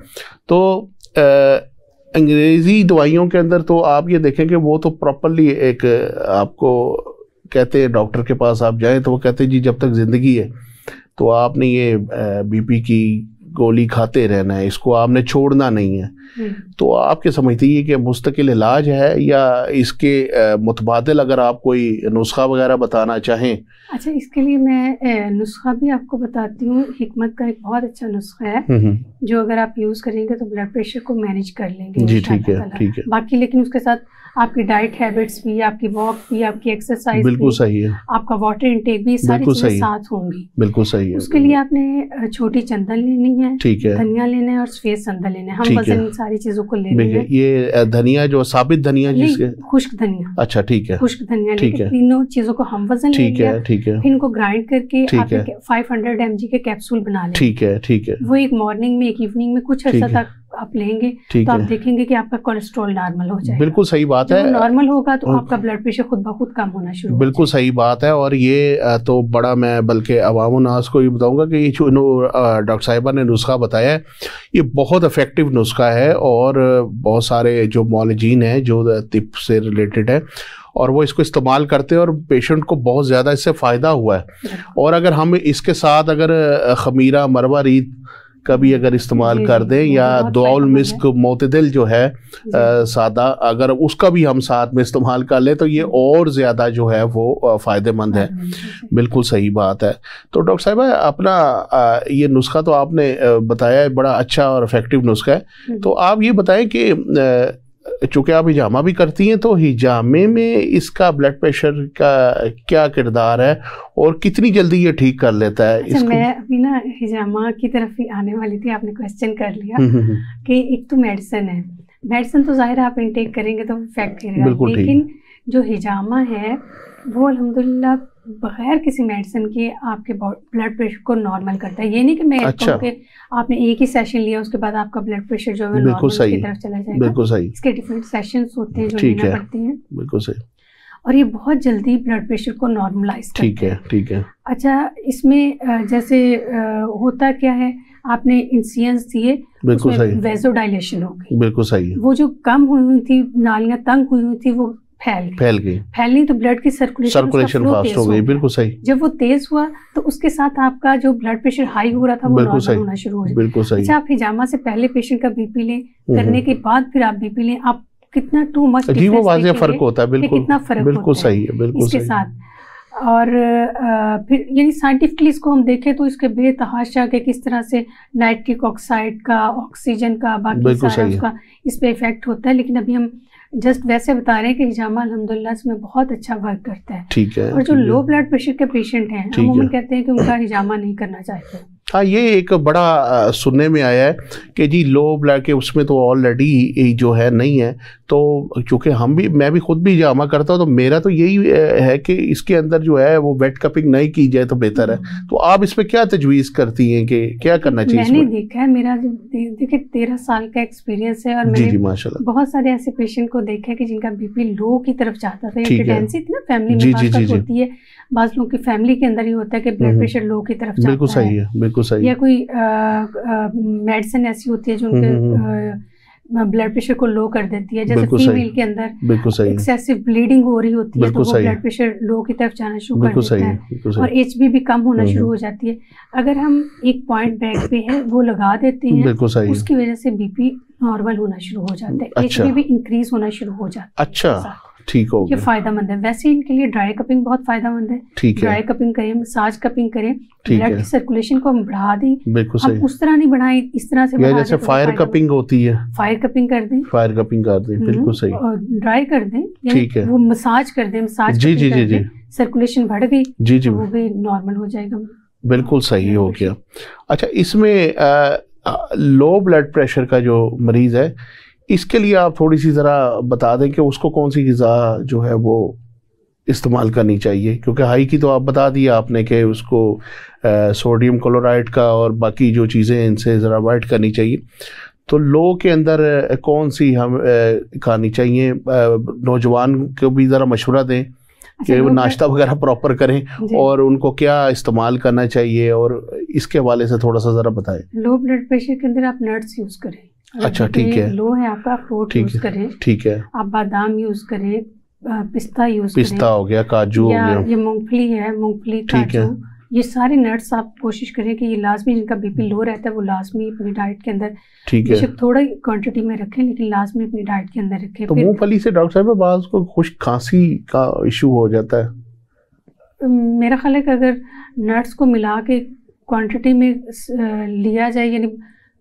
तो अंग्रेज़ी दवाइयों के अंदर तो आप ये देखें कि वो तो प्रॉपरली एक आपको कहते हैं, डॉक्टर के पास आप जाएँ तो वो कहते हैं जी जब तक ज़िंदगी है तो आपने ये बीपी की गोली खाते रहना है, इसको आपने छोड़ना नहीं है। तो आप क्या समझती है कि मुस्तकिल इलाज है या इसके मुतबादिल अगर आप कोई नुस्खा वगैरह बताना चाहें? अच्छा, इसके लिए मैं नुस्खा भी आपको बताती हूँ। हिकमत का एक बहुत अच्छा नुस्खा है जो अगर आप यूज़ करेंगे तो ब्लड प्रेशर को मैनेज कर लेंगे। जी ठीक है, ठीक है। बाकी लेकिन उसके साथ आपकी डाइट हैबिट्स भी, आपकी वॉक भी, आपकी एक्सरसाइज बिल्कुल सही है, आपका वाटर इंटेक भी, सारी चीजें साथ होंगी। बिल्कुल सही है। उसके लिए आपने छोटी चंदन लेनी है, ठीक है, धनिया लेना है और सफेद संदल लेना है। हम वजन सारी चीजों को ले लेंगे। ये धनिया जो साबित धनिया जिसके खुश्क धनिया, अच्छा ठीक है, खुश्क धनिया लेके तीनों चीजों को हम वजन ले लिया, ठीक है, फिर इनको ग्राइंड करके आप 500 mg के कैप्सूल बना लें। ठीक है, ठीक है। वो एक मॉर्निंग में, एक इवनिंग में कुछ अर्सा तक आप लेंगे तो आप देखेंगे कि आपका कोलेस्ट्रॉल नॉर्मल हो जाएगा। बिल्कुल सही बात है, नॉर्मल होगा तो आपका ब्लड प्रेशर खुद ब खुद कम होना शुरू। बिल्कुल सही बात है। और ये तो बड़ा, मैं बल्कि अवाम नास को ये बताऊंगा कि ये जो डॉक्टर साहिबा ने नुस्खा बताया है ये बहुत इफेक्टिव नुस्खा है, और बहुत सारे जो मौलजीन हैं जो तिब से रिलेटेड है और वो इसको इस्तेमाल करते हैं और पेशेंट को बहुत ज़्यादा इससे फ़ायदा हुआ है। और अगर हम इसके साथ अगर खमीरा मरवा रीत कभी अगर इस्तेमाल कर दें या दुआउल मिस्क मोतदिल जो है सादा, अगर उसका भी हम साथ में इस्तेमाल कर लें तो ये और ज़्यादा जो है वो फ़ायदेमंद है। बिल्कुल सही बात है। तो डॉक्टर साहिबा अपना ये नुस्खा तो आपने बताया है, बड़ा अच्छा और इफ़ेक्टिव नुस्खा है। तो आप ये बताएं कि चूँकि आप हिजामा भी करती हैं तो हिजामे में इसका ब्लड प्रेशर का क्या किरदार है और कितनी जल्दी ये ठीक कर लेता है? अच्छा, मैं अभी ना हिजामा की तरफ ही आने वाली थी, आपने क्वेश्चन कर लिया कि एक तो मेडिसिन है, मेडिसिन तो जाहिर आप इनटेक करेंगे तो इफेक्ट करेगा, लेकिन जो हिजामा है वो अल्हम्दुलिल्लाह बगैर किसी मेडिसिन के आपके ब्लड प्रेशर को नॉर्मल करता है। ये नहीं कि मैं कहूँ कि आपने एक ही सेशन लिया उसके बाद आपका ब्लड प्रेशर जो है नॉर्मल की तरफ चला जाएगा। बिल्कुल सही। इसके डिफरेंट सेशंस होते हैं जो लेना पड़ते हैं। बिल्कुल सही। और ये बहुत जल्दी ब्लड प्रेशर को नॉर्मलाइज करता है। ठीक है, ठीक है। अच्छा, इसमें जैसे होता क्या है, आपने इंसियंस दिए, बिल्कुल सही, वेजोडाइलेशन हो गई, बिल्कुल सही। वो जो कम हुई थी, नालियां तंग हुई थी, वो फैलनी तो ब्लड की सर्कुलेशन फास्ट हो गई। बिल्कुल सही। जब वो तेज हुआ तो उसके साथ आपका जो ब्लड प्रेशर हाई हो रहा था वो नॉर्मल होना शुरू हो गया। बिल्कुल सही। अच्छा, आप हिजामा से पहले पेशेंट का बीपी लें, करने के बाद फिर आप बीपी लें, आप कितना टू मच जी वो वाज़ेह फर्क होता है। बिल्कुल, कितना फर्क बिल्कुल सही है, बिल्कुल इसके साथ। और फिर यानी साइंटिफिकली इसको हम देखें तो इसके बेतहाशा के किस तरह से नाइट्रिक ऑक्साइड का, ऑक्सीजन का, बाकी सारा उसका इस पे इफेक्ट होता है। लेकिन अभी हम जस्ट वैसे बता रहे हैं कि हिजामा अल्हम्दुलिल्लाह इसमें बहुत अच्छा वर्क करता है। ठीक है। और जो लो ब्लड प्रेशर के पेशेंट हैं अमूमन कहते हैं कि उनका हिजामा नहीं करना चाहते। हाँ, ये एक बड़ा सुनने में आया है कि जी लो ब्लड के उसमें तो ऑलरेडी जो है नहीं है, तो चूँकि मैं भी खुद भी हिजामा करता हूँ तो मेरा तो यही है कि इसके अंदर जो है वो वेट कपिंग नहीं की जाए तो बेहतर है। तो आप इसमें क्या तजवीज़ करती हैं कि क्या करना चाहिए? मैंने देखा है, मेरा देखिए 13 साल का एक्सपीरियंस है और मैंने माशाल्लाह बहुत सारे ऐसे पेशेंट को देखा है कि जिनका बीपी लो की तरफ जाता था। टेंडेंसी थी ना फैमिली में खासकर होती है, बाज़ लोगों की फैमिली के अंदर ही होता है कि ब्लड प्रेशर लो की तरफ जाता है। बिल्कुल सही है, बिल्कुल सही। या कोई मेडिसिन ऐसी होती है जो उनके ब्लड प्रेशर को लो कर देती है। जैसे फीमेल के अंदर एक्सेसिव ब्लीडिंग हो रही होती है तो वो ब्लड प्रेशर लो की तरफ जाना शुरू कर देता है और HB भी कम होना शुरू हो जाती है। अगर हम एक पॉइंट बैक पे है वो लगा देते हैं उसकी वजह से BP नॉर्मल होना शुरू हो जाता है, HB भी इंक्रीज होना शुरू हो जाता है। अच्छा, ठीक हो गया। ये फायदेमंद है। वैसे इनके लिए ड्राई कपिंग बहुत फायदेमंद है। ड्राई कपिंग करें, मसाज कपिंग करें, ब्लड की सर्कुलेशन को हम बढ़ा दें। बिल्कुल हम उस तरह नहीं बढ़ाएं, इस तरह से बढ़ा जैसे फायर कपिंग होती है, फायर कपिंग कर दें, फायर कपिंग कर दें, बिल्कुल सही। और ड्राई कर दें, ठीक है, वो मसाज कर दें, मसाज जी जी जी जी, सर्कुलेशन बढ़ गई जी जी, वो भी नॉर्मल हो जाएगा। बिल्कुल सही हो गया। अच्छा, इसमें लो ब्लड प्रेशर का जो मरीज है इसके लिए आप थोड़ी सी ज़रा बता दें कि उसको कौन सी ग़िज़ा जो है वो इस्तेमाल करनी चाहिए, क्योंकि हाई की तो आप बता दिया आपने कि उसको सोडियम क्लोराइड का और बाकी जो चीज़ें हैं इनसे ज़रा अवॉइड करनी चाहिए। तो लो के अंदर कौन सी हम खानी चाहिए? नौजवान को भी ज़रा मशवरा दें कि वो नाश्ता वगैरह प्रॉपर करें और उनको क्या इस्तेमाल करना चाहिए, और इसके हवाले से थोड़ा सा ज़रा बताएं। लो ब्लड प्रेशर के अंदर आप नट्स यूज़ करें। अच्छा, ठीक है। लो है आपका, अखरोट यूज करें, ठीक है। आप बादाम यूज करें, पिस्ता यूज करें, पिस्ता हो गया, काजू हो गया, ये मूंगफली है, मूंगफली, काजू, ये सारे नट्स आप कोशिश करें कि ये लाजमी, जिनका BP लो रहता है वो लाजमी अपनी डाइट के अंदर, ठीक है, थोड़ा क्वांटिटी में रखें लेकिन लाजमी अपनी डाइट के अंदर रखें। तो मूंगफली से डॉक्टर साहब बाज़ को खुश्क खांसी का इशू हो जाता है। मेरा ख्याल है कि अगर नट्स को मिला के क्वांटिटी में लिया जाए, यानी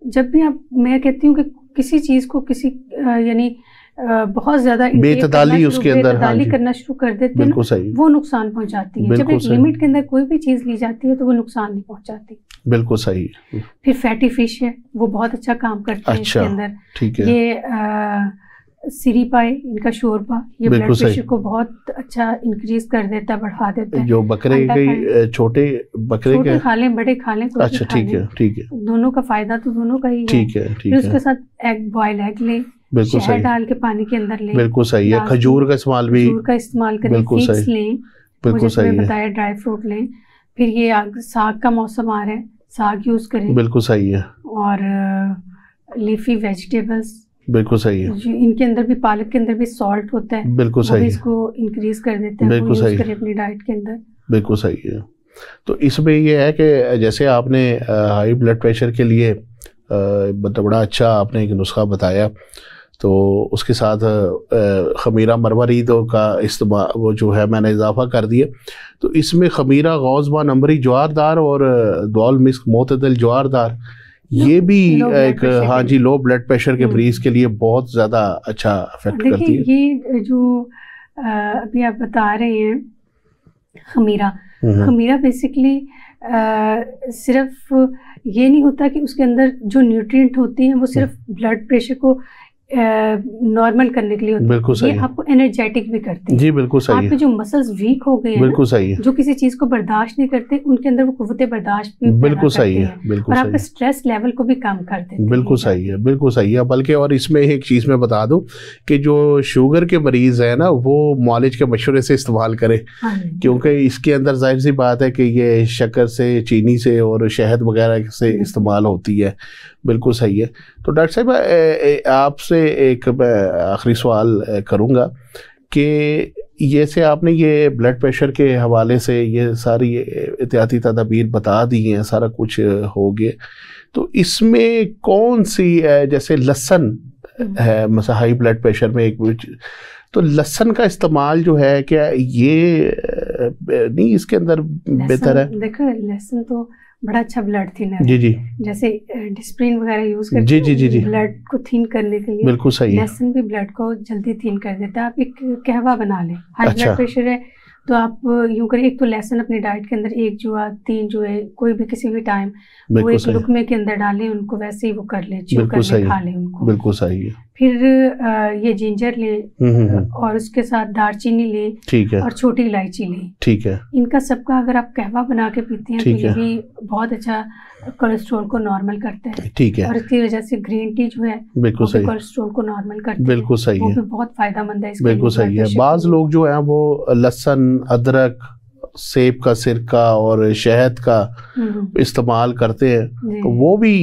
जब भी आप, मैं कहती हूँ कि किसी चीज़ को किसी यानी बहुत ज़्यादा बेतदाली उसके अंदर करना शुरू कर देते हैं, वो नुकसान पहुंचाती है। जब एक लिमिट के अंदर कोई भी चीज़ ली जाती है तो वो नुकसान नहीं पहुंचाती। बिल्कुल सही। फिर फैटी फिश है, वो बहुत अच्छा काम करती है इसके अंदर। ठीक है। ये सीरी पाई, इनका शोरबा, ये ब्लड प्रेशर को बहुत अच्छा इंक्रीज कर देता है, बढ़ा देता है। जो बकरे के छोटे बकरे खा लें, बड़े खा लें, अच्छा, ठीक है, ठीक है, दोनों का फायदा तो दोनों का ही है। ठीक है, ठीक है। उसके साथ एग, बॉयल एग लें, बिल्कुल सही, डाल के पानी के अंदर लें, बिल्कुल सही है। खजूर का इस्तेमाल भी, खजूर का इस्तेमाल करें, बिल्कुल सही लें, बिल्कुल सही है, बताया ड्राई फ्रूट लें। फिर ये साग का मौसम आ रहा है, साग यूज करें, बिल्कुल सही है। और लीफी वेजिटेबल्स, बिल्कुल सही है। इनके अंदर भी, पालक के अंदर भी सॉल्ट होता है, बिल्कुल सही, इसको इंक्रीज कर देते हैं, बिल्कुल सही, करें अपनी डाइट के अंदर, बिल्कुल सही है। तो इसमें ये है कि जैसे आपने हाई ब्लड प्रेशर के लिए बड़ा अच्छा आपने एक नुस्खा बताया, तो उसके साथ खमीरा मरवरीदों का इस्तेमाल वो जो है मैंने इजाफा कर दिया। तो इसमें खमीरा, गौज़बा, नंबरी ज्वारदार और दौल मिस्क मोतदल ज्वारदार, ये भी एक, हाँ जी, लो ब्लड प्रेशर के मरीज के लिए बहुत ज़्यादा अच्छा इफेक्ट करती है। ये जो अभी आप बता रहे हैं खमीरा बेसिकली सिर्फ ये नहीं होता कि उसके अंदर जो न्यूट्रिएंट होते हैं वो सिर्फ ब्लड प्रेशर को नॉर्मल करने के लिए होती है, बिल्कुल सही, ये आपको एनर्जेटिक भी करते हैं। जी बिल्कुल सही। आपके जो मसल्स वीक हो गए हैं, बिल्कुल सही है, जो किसी चीज को बर्दाश्त नहीं करते, उनके अंदर वो कुव्वत बर्दाश्त भी बिल्कुल सही है, बिल्कुल और आपके स्ट्रेस लेवल को भी कम कर देते हैं। बिल्कुल सही है, बिल्कुल सही है। बल्कि और इसमें एक चीज़ मैं बता दूं कि जो शुगर के मरीज है ना, वो मुआलिज के मशवरे से इस्तेमाल करें, क्योंकि इसके अंदर जाहिर सी बात है कि ये शक्कर से, चीनी से और शहद वगैरह से इस्तेमाल होती है। बिल्कुल सही है। तो डॉक्टर साहब आपसे एक आखिरी सवाल करूँगा कि जैसे आपने ये ब्लड प्रेशर के हवाले से ये सारी एहतियाती तदाबीर बता दी हैं, सारा कुछ हो गया, तो इसमें कौन सी जैसे लहसुन है मतलब हाई ब्लड प्रेशर में एक, तो लहसुन का इस्तेमाल जो है क्या ये नहीं इसके अंदर बेहतर है? देखो लहसुन तो बड़ा अच्छा ब्लड थिनर जी जी, जैसे डिस्प्रिन वगैरह यूज करते जी जी जी जी, ब्लड को थिन करने के लिए बिल्कुल सही है। लहसुन भी ब्लड को जल्दी थिन कर देता है। आप एक कहवा बना लें, हाई ब्लड प्रेशर है तो आप यूं करें, एक तो लहसुन अपनी डाइट के अंदर 1 जुआ 3 जो है कोई भी किसी भी टाइम वो एक लुकमे के अंदर डालें, उनको वैसे ही वो कर लें, च्यू कर लें, खा लें उनको, बिल्कुल सही है। फिर ये जिंजर लें और उसके साथ दालचीनी लें, ठीक है, और छोटी इलायची लें, ठीक है। इनका सबका अगर आप कहवा बना के पीते हैं तो ये भी बहुत अच्छा कोलेस्ट्रॉल को नॉर्मल करता है, ठीक है। और इसकी वजह से ग्रीन टी जो है बिल्कुल सही, कोलेस्ट्रॉल को नॉर्मल करता है, बिल्कुल सही है, वो भी बहुत फायदेमंद है। बिल्कुल सही है। बाज़ लोग जो हैं वो लहसुन, अदरक सेब का सिरका और शहद का इस्तेमाल करते हैं, तो वो भी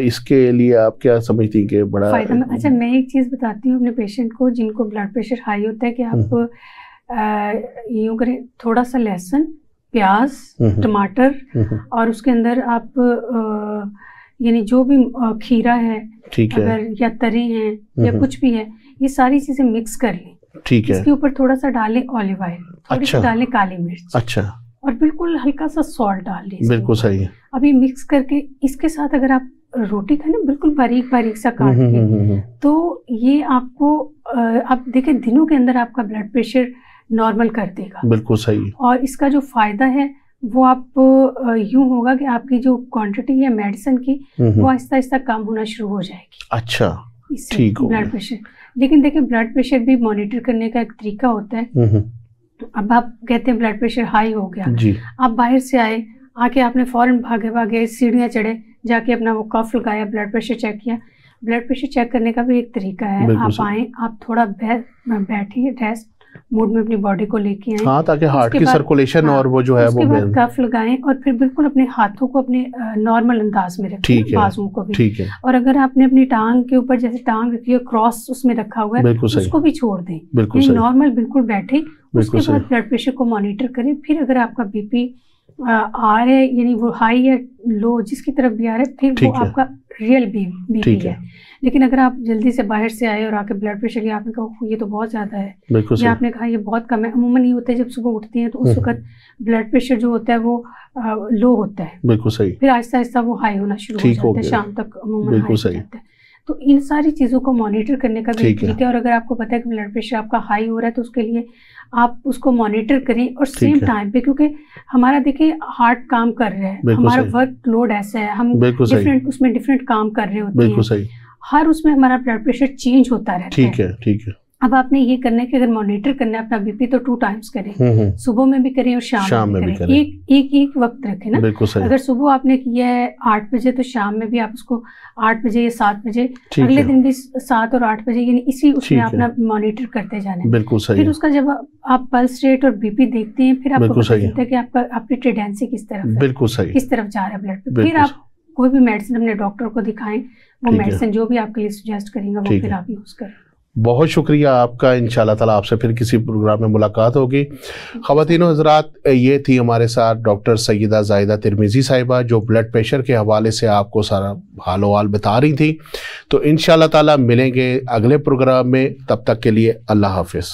इसके लिए आप क्या समझती हैं कि बड़ा फायदा? अच्छा, मैं एक चीज़ बताती हूँ अपने पेशेंट को जिनको ब्लड प्रेशर हाई होता है कि आप यूँ करें, थोड़ा सा लहसुन, प्याज, टमाटर और उसके अंदर आप यानी जो भी खीरा है अगर या तरी है या कुछ भी है, ये सारी चीजें मिक्स कर लें। ठीक है। इसके ऊपर थोड़ा सा डालें ऑलिव ऑयल, थोड़ी सी डालें काली मिर्च, अच्छा, और बिल्कुल हल्का सा सॉल्ट डाल लें। बिल्कुल सही है। अभी मिक्स करके इसके साथ अगर आप रोटी खाए ना बिल्कुल बारीक बारीक सा काट के, तो ये आपको आप देखें दिनों के अंदर आपका ब्लड प्रेशर नॉर्मल कर देगा। बिल्कुल सही। और इसका जो फायदा है वो आप यूं होगा कि आपकी जो क्वांटिटी है मेडिसिन की वो आहिस्ता आहिस्ता कम होना शुरू हो जाएगी। अच्छा, ठीक, ब्लड प्रेशर। लेकिन देखिए ब्लड प्रेशर भी मॉनिटर करने का एक तरीका होता है। अब आप कहते हैं ब्लड प्रेशर हाई हो गया जी, आप बाहर से आए, आके आपने फौरन भागे भागे सीढ़ियाँ चढ़े, जाके अपना वो कफ लगाया, ब्लड प्रेशर चेक किया। ब्लड प्रेशर चेक करने का भी एक तरीका है, आप आए, आप थोड़ा बैठिए, रेस्ट मूड में अपनी बॉडी को लेके आए, हाँ, ताकि हार्ट की सर्कुलेशन और वो जो है वो कफ लगाएं और फिर बिल्कुल अपने हाथों को अपने नॉर्मल अंदाज में रखें, बाजुओं को भी, ठीक है। और अगर आपने अपनी टांग के ऊपर जैसे टांग रखी है क्रॉस उसमें रखा हुआ है, उसको भी छोड़ दें, नॉर्मल बिल्कुल बैठे। उसके बाद ब्लड प्रेशर को मॉनिटर करें। फिर अगर आपका बीपी आ रहा है, यानी वो हाई या लो जिसकी तरफ भी आ रहा है, फिर वो आपका रियल बीपी है। लेकिन अगर आप जल्दी से बाहर से आए और आके ब्लड प्रेशर लिया, आपने कहा ये तो बहुत ज़्यादा है, या आपने कहा ये बहुत कम है, अमूमन ये होता है जब सुबह उठती हैं तो उस वक्त ब्लड प्रेशर जो होता है वो लो होता है, बिल्कुल सही, फिर आहिस्ता आहिस्ता वो हाई होना शुरू हो जाता है, शाम तक अमूमन हाई हो जाता है। तो इन सारी चीज़ों को मॉनिटर करने का भी तरीका है। और अगर आपको पता है कि ब्लड प्रेशर आपका हाई हो रहा है तो उसके लिए आप उसको मॉनिटर करें और सेम टाइम पे, क्योंकि हमारा देखिए हार्ट काम कर रहा है, हमारा वर्क लोड ऐसा है, हम डिफरेंट उसमें डिफरेंट काम कर रहे होते हैं, हर उसमें हमारा ब्लड प्रेशर चेंज होता रहता है। ठीक है, ठीक है। अब आपने ये करना है कि अगर मॉनिटर करना है अपना बीपी तो 2 टाइम्स करें, सुबह में भी करें और शाम में भी करें। एक वक्त रखें ना, अगर सुबह आपने किया है 8 बजे तो शाम में भी आप उसको 8 बजे या 7 बजे, अगले दिन भी 7 और 8 बजे, यानी इसी उसमें अपना मॉनिटर करते जाना है। बिल्कुल सही। फिर उसका जब आप पल्स रेट और बीपी देखते हैं, फिर आपको पता चलता है कि आपकी टेंडेंसी किस तरफ है, बिल्कुल सही, किस तरफ जा रहा है ब्लड। फिर आप कोई भी मेडिसिन अपने डॉक्टर को दिखाएं, वो मेडिसिन जो भी आपके लिए सजेस्ट करेंगे वो फिर आप यूज करें। बहुत शुक्रिया आपका। इंशाल्लाह ताला आपसे फिर किसी प्रोग्राम में मुलाकात होगी। ख़वातीनो हज़रात, ये थी हमारे साथ डॉक्टर सैयदा ज़ाहिदा तिरमिज़ी साहिबा, जो ब्लड प्रेशर के हवाले से आपको सारा हालो हाल बता रही थी। तो इंशाल्लाह ताला मिलेंगे अगले प्रोग्राम में, तब तक के लिए अल्लाह हाफ़िज़।